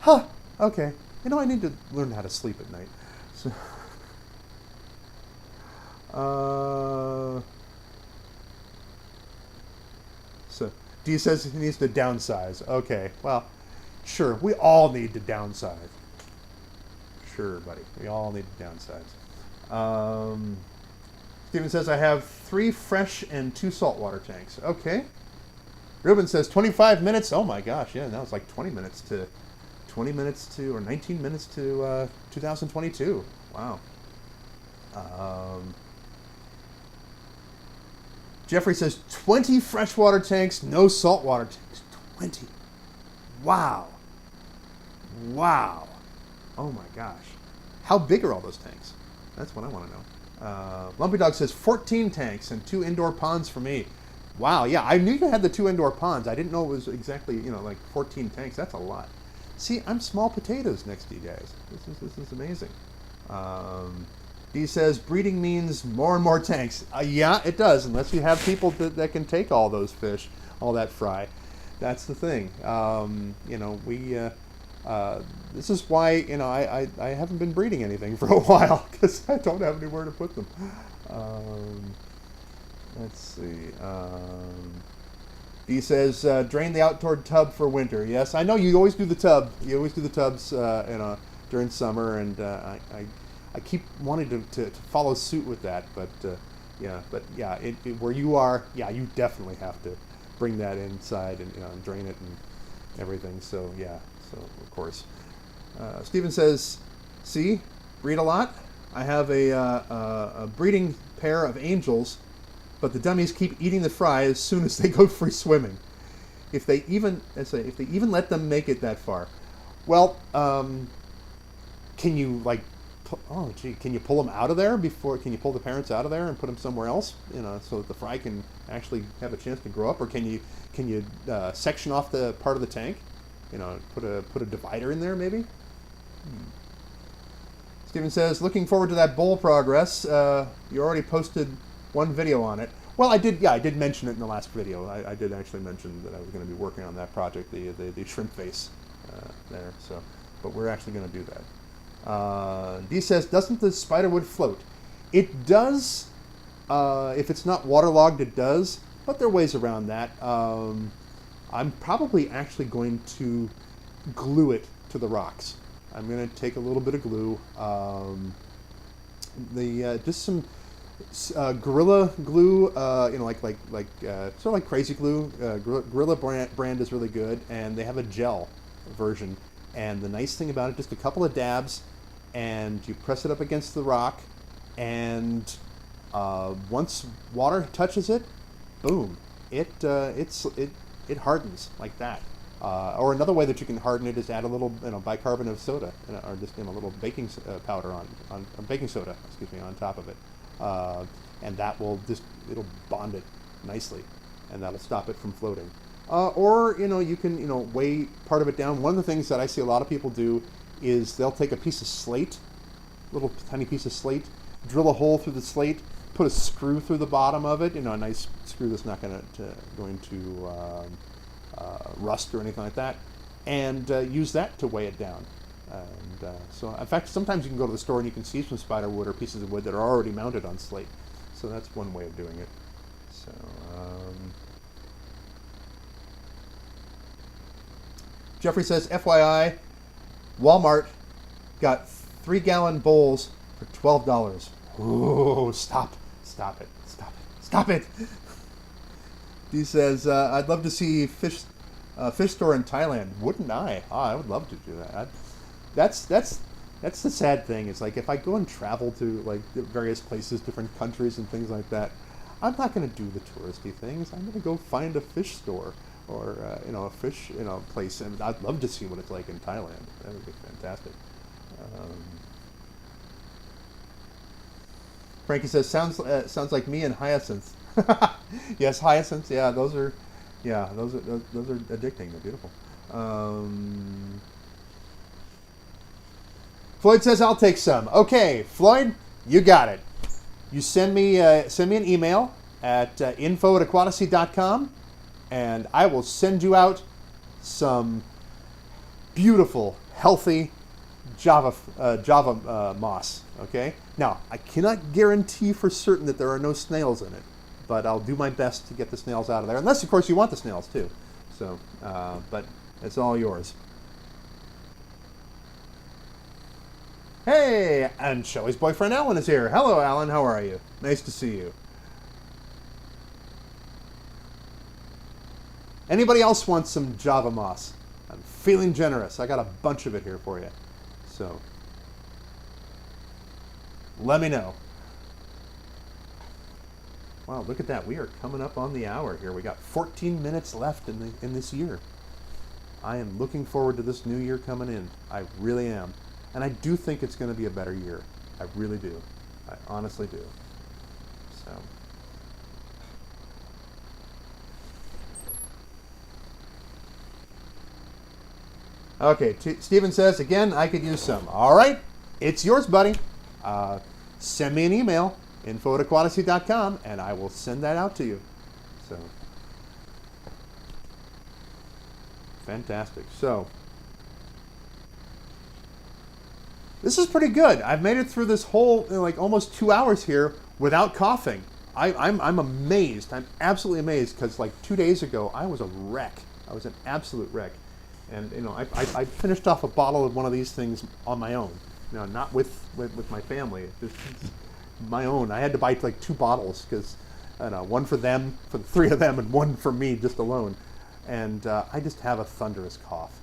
Huh. Okay. You know, I need to learn how to sleep at night. So, so D says he needs to downsize. Okay, well, sure. We all need to downsize. Sure, buddy. We all need to downsize. Steven says, I have 3 fresh and 2 saltwater tanks. Okay. Ruben says, 25 minutes. Oh my gosh, yeah, that was like 20 minutes to, or 19 minutes to 2022. Wow. Jeffrey says, 20 freshwater tanks, no saltwater tanks. 20. Wow. Wow. Oh my gosh. How big are all those tanks? That's what I want to know. Lumpy Dog says 14 tanks and 2 indoor ponds for me. Wow, yeah, I knew you had the 2 indoor ponds. I didn't know it was exactly, you know, like 14 tanks. That's a lot. See, I'm small potatoes next to you guys. This is amazing. He says breeding means more and more tanks. Yeah, it does, unless you have people that can take all those fish, all that fry. That's the thing. You know, this is why, you know, I haven't been breeding anything for a while, because I don't have anywhere to put them. Let's see. He says, drain the outdoor tub for winter. Yes, I know you always do the tub. You always do the tubs, you know, during summer, and I keep wanting to follow suit with that, but yeah, where you are, yeah, you definitely have to bring that inside and, you know, and drain it and everything. So yeah, so of course. Steven says, see, breed a lot. I have a breeding pair of angels, but the dummies keep eating the fry as soon as they go free swimming. If they even let them make it that far. Well, can you like, oh gee, can you pull them out of there before? Can you pull the parents out of there and put them somewhere else? You know, so that the fry can actually have a chance to grow up, or can you section off the part of the tank? You know, put a divider in there maybe. Steven says, looking forward to that bowl progress. You already posted one video on it. Well, I did. Yeah, I did mention it in the last video. I did actually mention that I was going to be working on that project, the shrimp face there. So, but we're actually going to do that. D says, doesn't the spiderwood float? It does. If it's not waterlogged, it does. But there are ways around that. I'm probably actually going to glue it to the rocks. I'm going to take a little bit of glue. Just some Gorilla glue, you know, like sort of like Crazy Glue. Gorilla brand is really good, and they have a gel version. And the nice thing about it, just a couple of dabs, and you press it up against the rock, and once water touches it, boom! It hardens like that. Or another way that you can harden it is add a little, you know, bicarbonate of soda, or just, you know, a little baking powder on baking soda, excuse me, on top of it. And that will it'll bond it nicely, and that'll stop it from floating. Or, you know, you can, you know, weigh part of it down. One of the things that I see a lot of people do is they'll take a piece of slate, little tiny piece of slate, drill a hole through the slate, put a screw through the bottom of it, you know, a nice screw that's not going to rust or anything like that, and use that to weigh it down. And so, in fact, sometimes you can go to the store and you can see some spider wood or pieces of wood that are already mounted on slate. So that's one way of doing it. So, Jeffrey says, FYI, Walmart got 3-gallon bowls for $12. Ooh, stop it. He says, I'd love to see fish store in Thailand. Wouldn't I? Oh, I would love to do that. That's the sad thing. It's like if I go and travel to like various places, different countries and things like that, I'm not going to do the touristy things. I'm going to go find a fish store or you know, a fish, you know, place, and I'd love to see what it's like in Thailand. That would be fantastic. Frankie says, sounds like me and hyacinths. Yes, hyacinths. Yeah, those are addicting. They're beautiful. Floyd says, I'll take some. Okay, Floyd, you got it. You send me an email at info@aquatasy.com, and I will send you out some beautiful, healthy Java moss. Okay. Now, I cannot guarantee for certain that there are no snails in it, but I'll do my best to get the snails out of there. Unless, of course, you want the snails too. So, but it's all yours. Hey, and Shelley's boyfriend Alan is here. Hello, Alan. How are you? Nice to see you. Anybody else want some Java moss? I'm feeling generous. I got a bunch of it here for you. So, let me know. Wow, look at that. We are coming up on the hour here. We got 14 minutes left in this year. I am looking forward to this new year coming in. I really am. And I do think it's going to be a better year. I really do. I honestly do. So. Okay, Steven says, again, I could use some. All right, it's yours, buddy. Send me an email, info@aquatasy.com, and I will send that out to you. So, fantastic. So, this is pretty good. I've made it through this whole, like, almost 2 hours here without coughing. I'm amazed. I'm absolutely amazed because, like, 2 days ago, I was a wreck. I was an absolute wreck. And, you know, I finished off a bottle of one of these things on my own. You know, not with my family. Just my own. I had to buy, like, 2 bottles because, I don't know, one for them, for the 3 of them, and one for me just alone. And I just have a thunderous cough.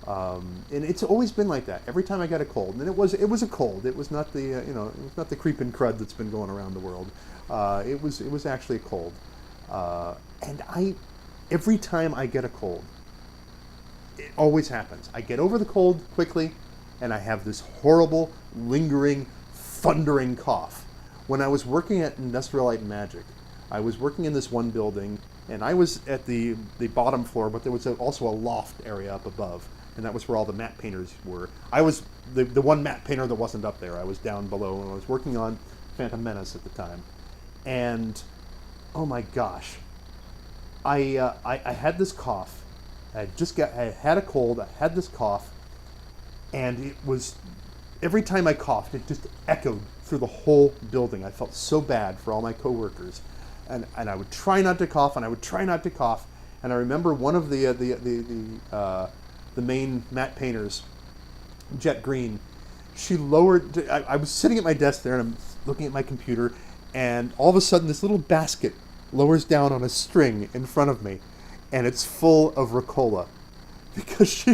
And it's always been like that. Every time I get a cold, and it was a cold. It was not the it was not the creeping crud that's been going around the world. It was actually a cold. And every time I get a cold, it always happens. I get over the cold quickly, and I have this horrible, lingering, thundering cough. When I was working at Industrial Light and Magic, I was working in this one building, and I was at the bottom floor, but there was also a loft area up above. And that was where all the matte painters were. I was the one matte painter that wasn't up there. I was down below, and I was working on Phantom Menace at the time. And, oh my gosh, I had this cough. I had a cold, I had this cough, and it was, every time I coughed, it just echoed through the whole building. I felt so bad for all my coworkers. And I would try not to cough, and I would try not to cough. And I remember one of the main matte painters, Jet Green, she lowered, I was sitting at my desk there, and I'm looking at my computer, and all of a sudden this little basket lowers down on a string in front of me, and it's full of Ricola. Because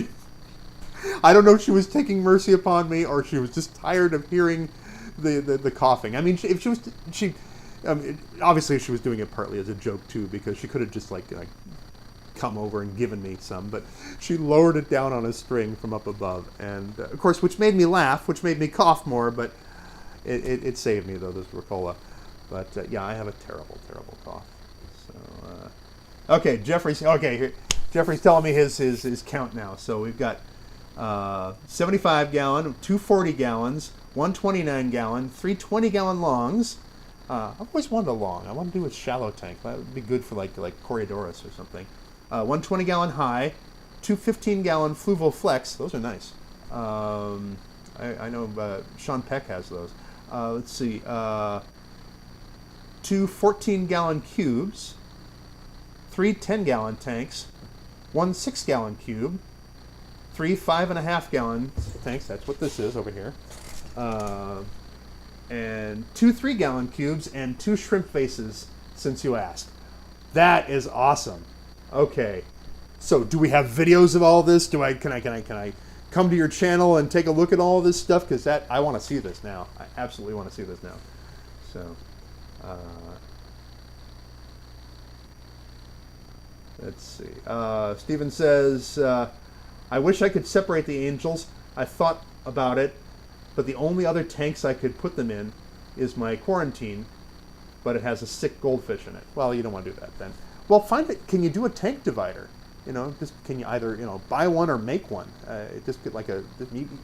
I don't know if she was taking mercy upon me, or she was just tired of hearing the coughing. I mean, obviously she was doing it partly as a joke too, because she could have just like come over and given me some, but she lowered it down on a string from up above, and of course, which made me laugh, which made me cough more, but it saved me though, this Ricola. But yeah, I have a terrible, terrible cough. So okay, Jeffrey's telling me his count now. So we've got 75 gallon, 240 gallons, 129 gallon, 3 20-gallon longs. I've always wanted a long. I want to do a shallow tank. That would be good for like Coriodoris or something. 120-gallon high, 2 15-gallon fluval flex. Those are nice. I know Sean Peck has those. Let's see. 2 14-gallon cubes, 3 10-gallon tanks, 1 6-gallon cube, 3 5.5-gallon tanks. That's what this is over here. And 2 3-gallon cubes and 2 shrimp faces, since you asked. That is awesome. Okay, so do we have videos of all this? Can I come to your channel and take a look at all of this stuff? Because I want to see this now. I absolutely want to see this now. So, let's see. Steven says, I wish I could separate the angels. I thought about it, but the only other tanks I could put them in is my quarantine, but it has a sick goldfish in it. Well, you don't want to do that then. Well, find it. Can you do a tank divider? You know, just can you either buy one or make one? Just get like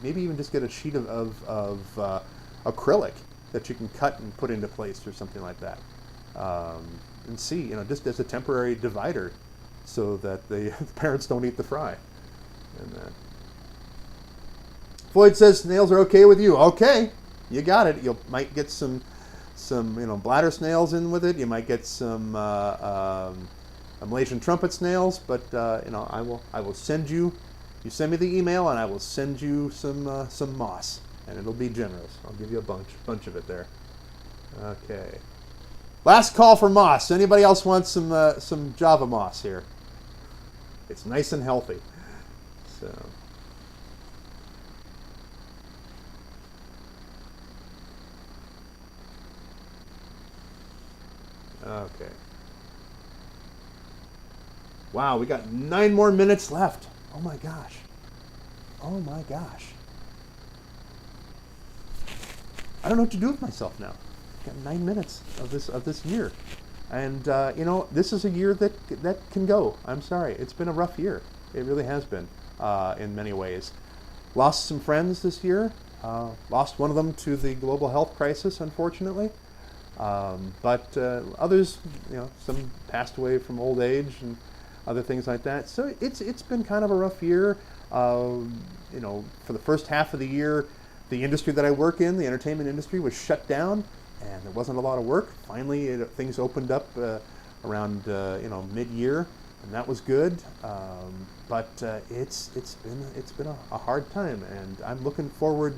maybe even just get a sheet of acrylic that you can cut and put into place or something like that, and see, just as a temporary divider, so that the parents don't eat the fry. And Floyd says snails are okay with you. Okay, you got it. You might get some bladder snails in with it. You might get some Malaysian trumpet snails, but I will send you. You send me the email, and I will send you some moss, and it'll be generous. I'll give you a bunch of it there. Okay. Last call for moss. Anybody else want some Java moss here? It's nice and healthy. So. Okay. Wow, we got 9 more minutes left. Oh my gosh. Oh my gosh. I don't know what to do with myself now. Got 9 minutes of this year, and this is a year that can go. I'm sorry, it's been a rough year. It really has been, in many ways. Lost some friends this year. Lost one of them to the global health crisis, unfortunately. But others, some passed away from old age and other things like that. So it's been kind of a rough year. For the first half of the year, the industry that I work in, the entertainment industry, was shut down, and there wasn't a lot of work. Finally, things opened up around mid-year, and that was good. But it's been a hard time, and I'm looking forward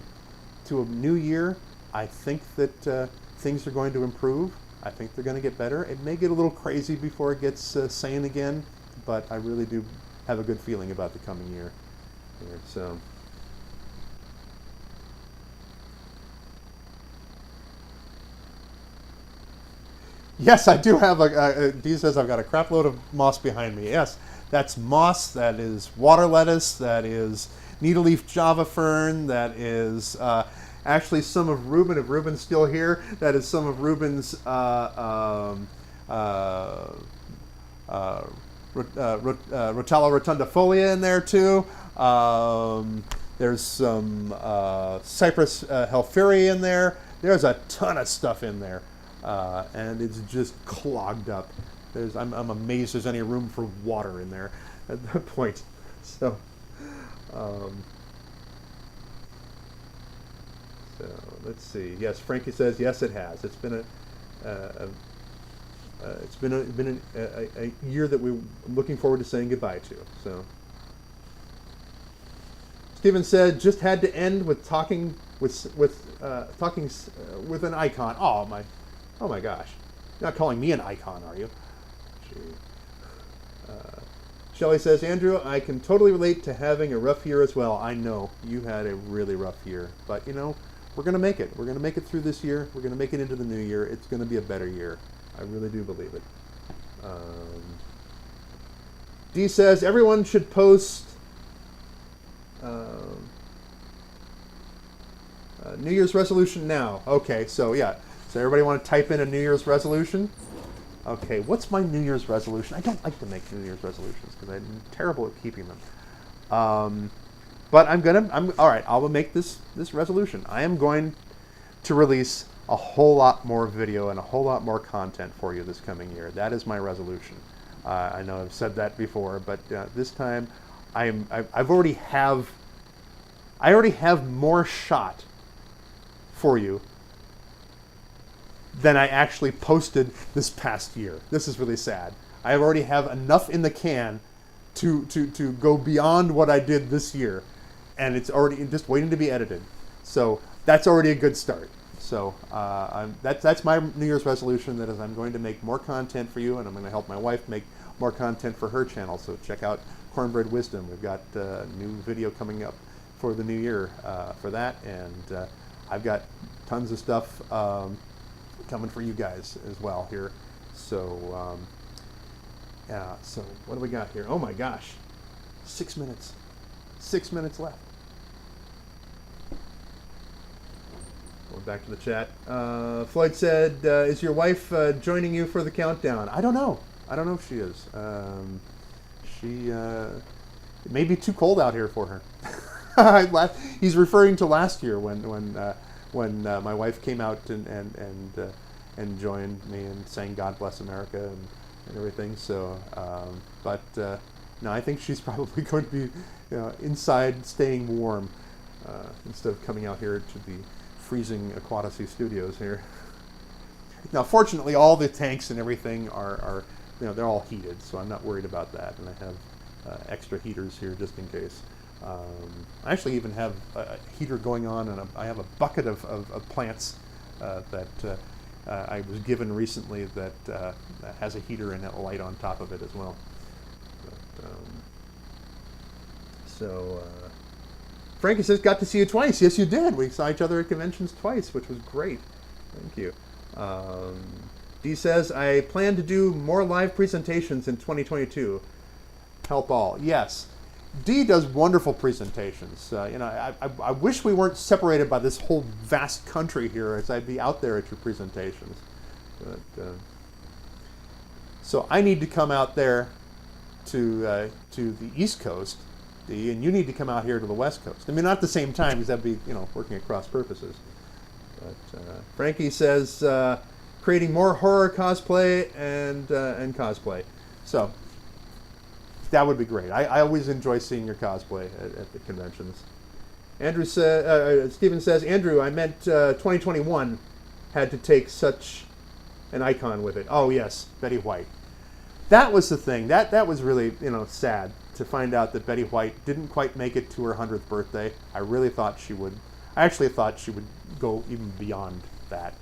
to a new year. I think that things are going to improve. I think they're going to get better. It may get a little crazy before it gets sane again, but I really do have a good feeling about the coming year. So. Yes, I do have Dee says I've got a crap load of moss behind me. Yes, that's moss, that is water lettuce, that is needle-leaf java fern, that is actually some of Reuben, if Reuben's still here, that is some of Reuben's Rotella rotundifolia in there too. There's some Cypress helferi in there. There's a ton of stuff in there. And it's just clogged up. I'm amazed there's any room for water in there at that point. So let's see. Yes, Frankie says yes, it has. It's been a year that we're looking forward to saying goodbye to. So Stephen said just had to end with talking with an icon. Oh my gosh. You're not calling me an icon, are you? Shelley says, Andrew, I can totally relate to having a rough year as well. I know you had a really rough year, but we're going to make it. We're going to make it through this year. We're going to make it into the new year. It's going to be a better year. I really do believe it. Dee says, everyone should post New Year's resolution now. Okay, so yeah. So everybody want to type in a New Year's resolution? Okay, what's my New Year's resolution? I don't like to make New Year's resolutions because I'm terrible at keeping them. But I'm all right. I will make this resolution. I am going to release a whole lot more video and a whole lot more content for you this coming year. That is my resolution. I know I've said that before, but this time I already have more shot for you than I actually posted this past year. This is really sad. I already have enough in the can to go beyond what I did this year, and it's already just waiting to be edited. So that's already a good start. So that's my New Year's resolution, that is I'm going to make more content for you, and I'm going to help my wife make more content for her channel. So check out Cornbread Wisdom. We've got a new video coming up for the new year for that, and I've got tons of stuff coming for you guys as well here. So so what do we got here? Oh my gosh, 6 minutes. 6 minutes left. going back to the chat. Floyd said, is your wife joining you for the countdown? I don't know. I don't know if she is. It may be too cold out here for her. He's referring to last year when my wife came out and joined me and sang "God Bless America" and everything. So, no, I think she's probably going to be inside, staying warm, instead of coming out here to the freezing Aquatasy studios here. Now, fortunately, all the tanks and everything are they're all heated, so I'm not worried about that, and I have extra heaters here just in case. I actually even have a heater going on, and I have a bucket of plants that I was given recently that has a heater and a light on top of it as well. But, Frankie says, got to see you twice. Yes, you did. We saw each other at conventions twice, which was great. Thank you. Dee says, I plan to do more live presentations in 2022. Help all. Yes. Dee does wonderful presentations. I wish we weren't separated by this whole vast country here, as I'd be out there at your presentations. But, so I need to come out there to the East Coast, Dee, and you need to come out here to the West Coast. I mean, not at the same time, because that'd be working at cross purposes. But Frankie says, creating more horror cosplay and cosplay. So that would be great. I always enjoy seeing your cosplay at the conventions. Stephen says, Andrew, I meant 2021 had to take such an icon with it. Oh yes, Betty White. That was the thing. That was really sad to find out that Betty White didn't quite make it to her 100th birthday. I really thought she would. I actually thought she would go even beyond that,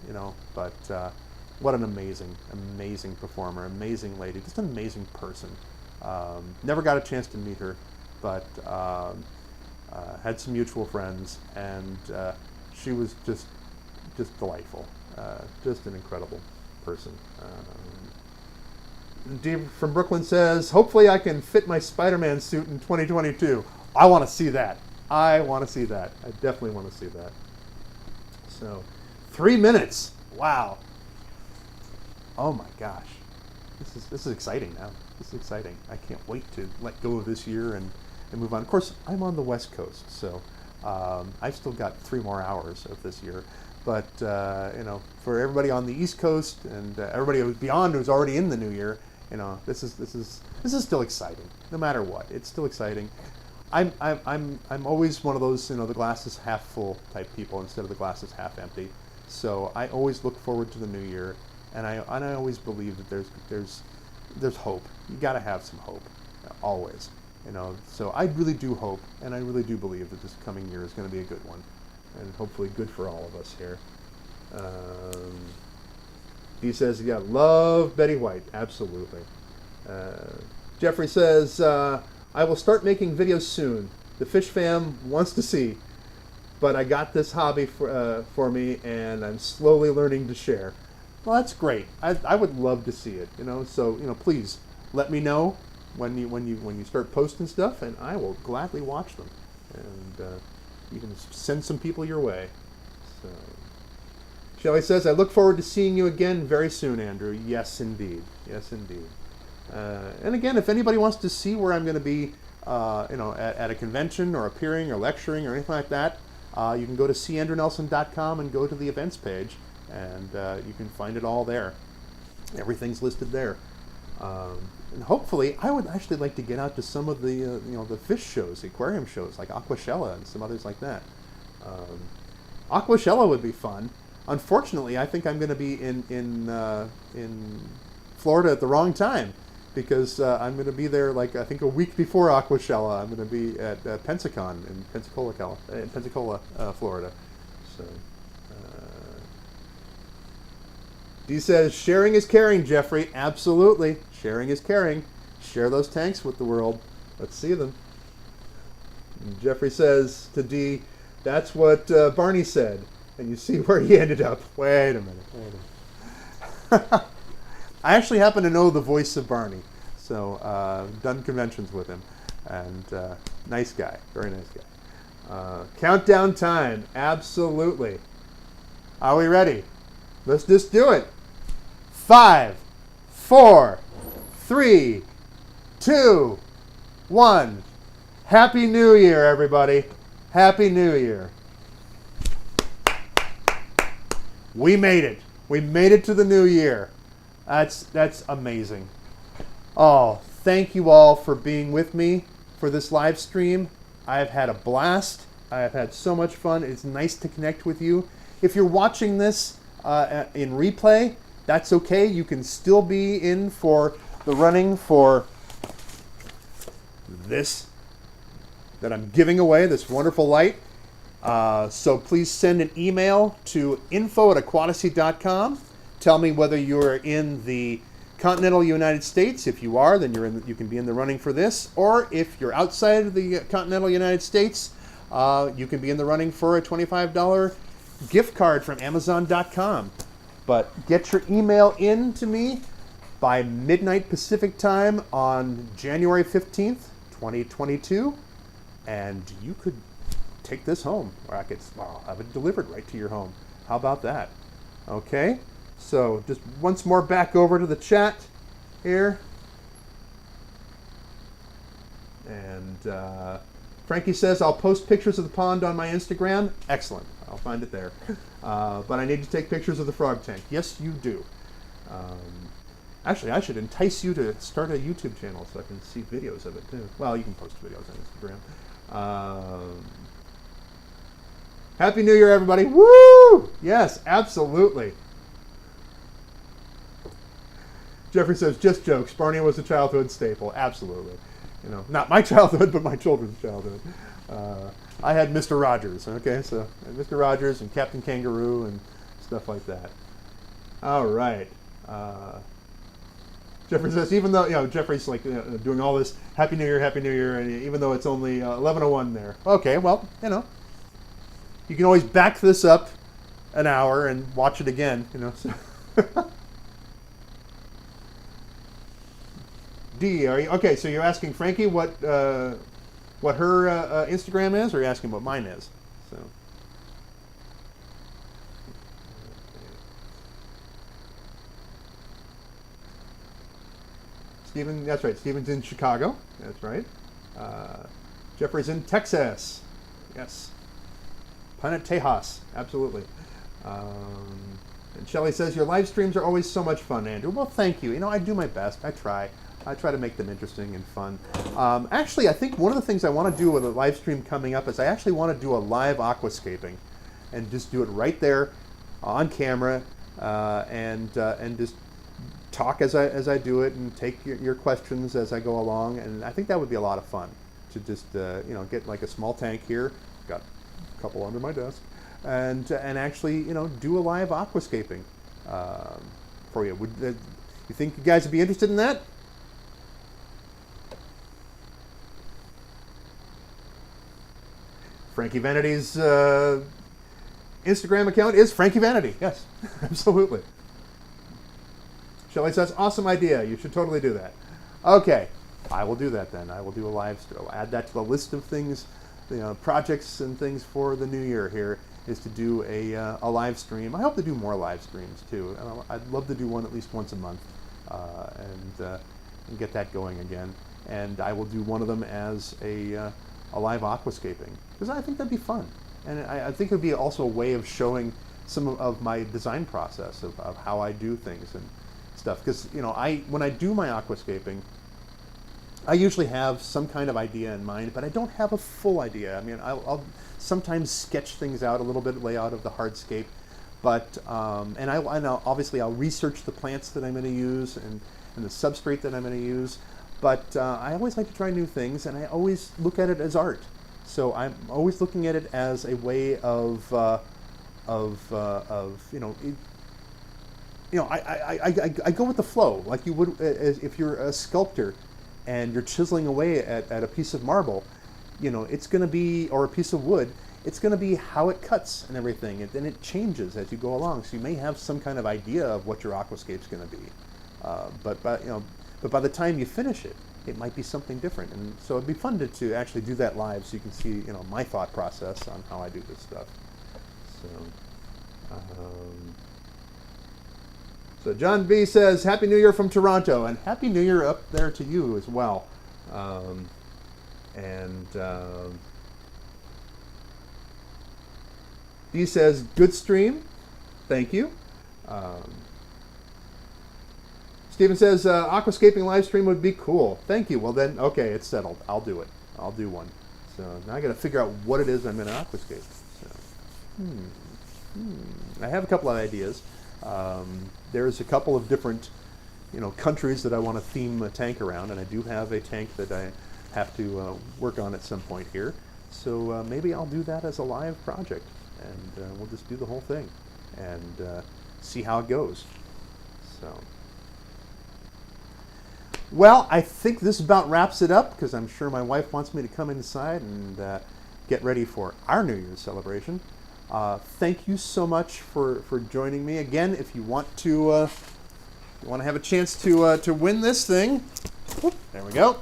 But what an amazing performer, amazing lady, just an amazing person. Never got a chance to meet her, but had some mutual friends, and she was just delightful, just an incredible person. Dave from Brooklyn says, hopefully I can fit my Spider-Man suit in 2022. I want to see that. I definitely want to see that. So, 3 minutes. Wow. Oh my gosh. This is exciting now. This is exciting. I can't wait to let go of this year and move on. Of course, I'm on the West Coast, so I've still got 3 more hours of this year. But for everybody on the East Coast and everybody who's beyond, who's already in the new year, this is still exciting. No matter what, it's still exciting. I'm always one of those the glass is half full type people instead of the glass is half empty. So I always look forward to the new year, and I always believe that there's hope. You got to have some hope, always. So I really do hope, and I really do believe that this coming year is going to be a good one, and hopefully good for all of us here. He says, yeah, love Betty White, absolutely. Jeffrey says, I will start making videos soon. The Fish Fam wants to see, but I got this hobby for me, and I'm slowly learning to share. Well, that's great. I would love to see it. So please let me know when you start posting stuff, and I will gladly watch them. And you can send some people your way. So, Shelley says, I look forward to seeing you again very soon, Andrew. Yes, indeed. Yes, indeed. And again, if anybody wants to see where I'm going to be, at a convention or appearing or lecturing or anything like that, you can go to candrewnelson.com and go to the events page, and you can find it all there. Everything's listed there. And hopefully, I would actually like to get out to some of the the fish shows, the aquarium shows like Aquashella and some others like that. Aquashella would be fun. Unfortunately, I think I'm going to be in Florida at the wrong time, because I'm going to be there I think a week before Aquashella. I'm going to be at Pensacon in Pensacola, Florida. So. Dee says, sharing is caring, Jeffrey. Absolutely. Sharing is caring. Share those tanks with the world. Let's see them. And Jeffrey says to Dee, that's what Barney said. And you see where he ended up. Wait a minute. I actually happen to know the voice of Barney. So, done conventions with him. And nice guy. Very nice guy. Countdown time. Absolutely. Are we ready? Let's just do it. 5, 4, 3, 2, 1. Happy New Year, everybody. Happy New Year. We made it. We made it to the new year. That's amazing. Oh, thank you all for being with me for this live stream. I have had a blast. I have had so much fun. It's nice to connect with you. If you're watching this in replay, that's okay. You can still be in for the running for this that I'm giving away, this wonderful light. So please send an email to info@aquatasy.com. Tell me whether you're in the continental United States. If you are, then you can be in the running for this. Or if you're outside of the continental United States, you can be in the running for a $25 gift card from Amazon.com. But get your email in to me by midnight Pacific time on January 15th, 2022, and you could take this home, or I could have it delivered right to your home. How about that? Okay, so just once more back over to the chat here. And Frankie says, I'll post pictures of the pond on my Instagram. Excellent, I'll find it there. But I need to take pictures of the frog tank. Yes, you do. Actually, I should entice you to start a YouTube channel so I can see videos of it too. Well, you can post videos on Instagram. Happy New Year, everybody. Woo! Yes, absolutely. Jeffrey says, just jokes. Barney was a childhood staple. Absolutely. You know, not my childhood, but my children's childhood. I had Mr. Rogers, okay? So Mr. Rogers and Captain Kangaroo and stuff like that. All right. Jeffrey says, even though, Jeffrey's like doing all this Happy New Year, and even though it's only 11:01 there. Okay, well, you can always back this up an hour and watch it again, So. D, are you okay? So you're asking Frankie what her Instagram is, or you're asking what mine is? So. Stephen, that's right. Stephen's in Chicago. That's right. Jeffrey's in Texas. Yes. Planet Tejas. Absolutely. And Shelley says, your live streams are always so much fun, Andrew. Well, thank you. I do my best. I try to make them interesting and fun. Actually, I think one of the things I want to do with a live stream coming up is I actually want to do a live aquascaping and just do it right there on camera and just talk as I do it and take your questions as I go along. And I think that would be a lot of fun to just get like a small tank here. Got a couple under my desk, and actually do a live aquascaping for you. Would you think you guys would be interested in that? Frankie Vanity's Instagram account is Frankie Vanity. Yes, absolutely. Shelley says, awesome idea. You should totally do that. Okay, I will do that then. I will do a live stream. I'll add that to the list of things, projects and things for the new year here, is to do a live stream. I hope to do more live streams too. I'd love to do one at least once a month and get that going again. And I will do one of them as a live aquascaping, because I think that'd be fun. And I think it would be also a way of showing some of my design process of how I do things and stuff. Because when I do my aquascaping, I usually have some kind of idea in mind, but I don't have a full idea. I mean, I'll sometimes sketch things out a little bit, lay out of the hardscape, but and obviously I'll research the plants that I'm going to use and the substrate that I'm going to use. But I always like to try new things, and I always look at it as art. So I'm always looking at it as a way of I go with the flow, like you would if you're a sculptor and you're chiseling away at a piece of marble. It's going to be, or a piece of wood, it's going to be how it cuts and everything, and then it changes as you go along. So you may have some kind of idea of what your aquascape's going to be, but by the time you finish it, it might be something different. And so it'd be fun to actually do that live, so you can see my thought process on how I do this stuff. So. So John B says, Happy New Year from Toronto, and Happy New Year up there to you as well. B says, good stream. Thank you. Stephen says, Aquascaping live stream would be cool. Thank you. Well then, okay, it's settled. I'll do it. I'll do one. So now I got to figure out what it is I'm going to aquascape. So, I have a couple of ideas. There's a couple of different, countries that I want to theme a tank around, and I do have a tank that I have to work on at some point here. So maybe I'll do that as a live project, and we'll just do the whole thing and see how it goes. So, well, I think this about wraps it up, because I'm sure my wife wants me to come inside and get ready for our New Year's celebration. Thank you so much for joining me again. If you want to have a chance to win this thing, there we go.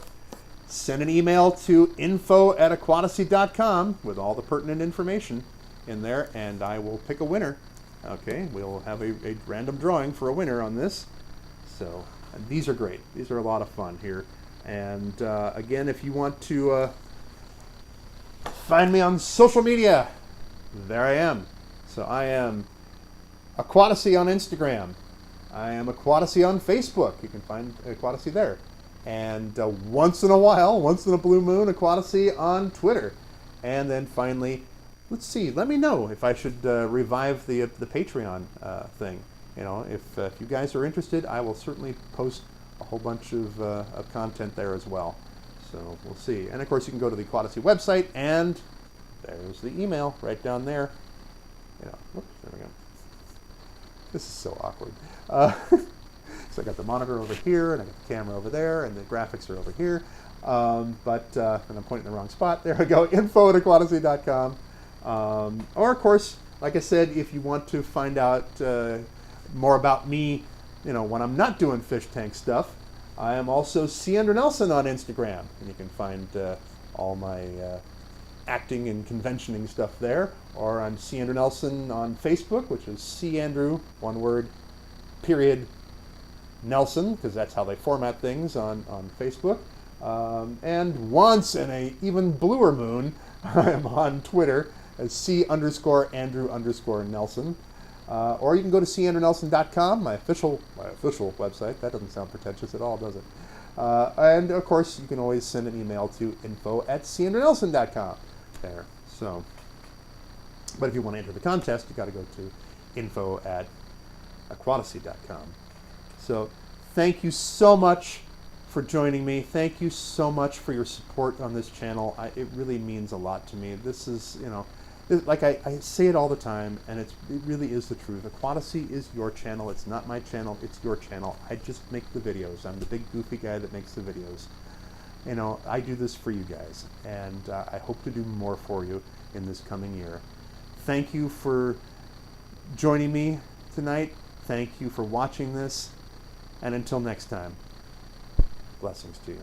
Send an email to info@aquatasy.com with all the pertinent information in there, and I will pick a winner. Okay, we'll have a random drawing for a winner on this. So, and these are great. These are a lot of fun here. And again, if you want to find me on social media, there I am. So I am Aquatasy on Instagram. I am Aquatasy on Facebook. You can find Aquatasy there. And once in a while, once in a blue moon, Aquatasy on Twitter. And then finally, let's see, let me know if I should revive the Patreon thing. If you guys are interested, I will certainly post a whole bunch of content there as well. So we'll see. And of course, you can go to the Aquatasy website, and there's the email right down there. Whoops, there we go. This is so awkward. So I got the monitor over here, and I got the camera over there, and the graphics are over here. And I'm pointing in the wrong spot. There we go, info@aquatasy.com. Or of course, like I said, if you want to find out more about me, when I'm not doing fish tank stuff, I am also C. Andrew Nelson on Instagram, and you can find all my acting and conventioning stuff there. Or I'm C. Andrew Nelson on Facebook, which is C. Andrew, one word, period, Nelson, because that's how they format things on Facebook. And once in a even bluer moon, I'm on Twitter as C_Andrew_Nelson. Or you can go to candrewnelson.com, my official website. That doesn't sound pretentious at all, does it? And of course, you can always send an email to info@candrewnelson.com. There. So, but if you want to enter the contest, you got to go to info@aquatasy.com. So, thank you so much for joining me. Thank you so much for your support on this channel. It really means a lot to me. This is, like I say it all the time, and it really is the truth. Aquatasy is your channel. It's not my channel. It's your channel. I just make the videos. I'm the big goofy guy that makes the videos. I do this for you guys, and I hope to do more for you in this coming year. Thank you for joining me tonight. Thank you for watching this, and until next time, blessings to you.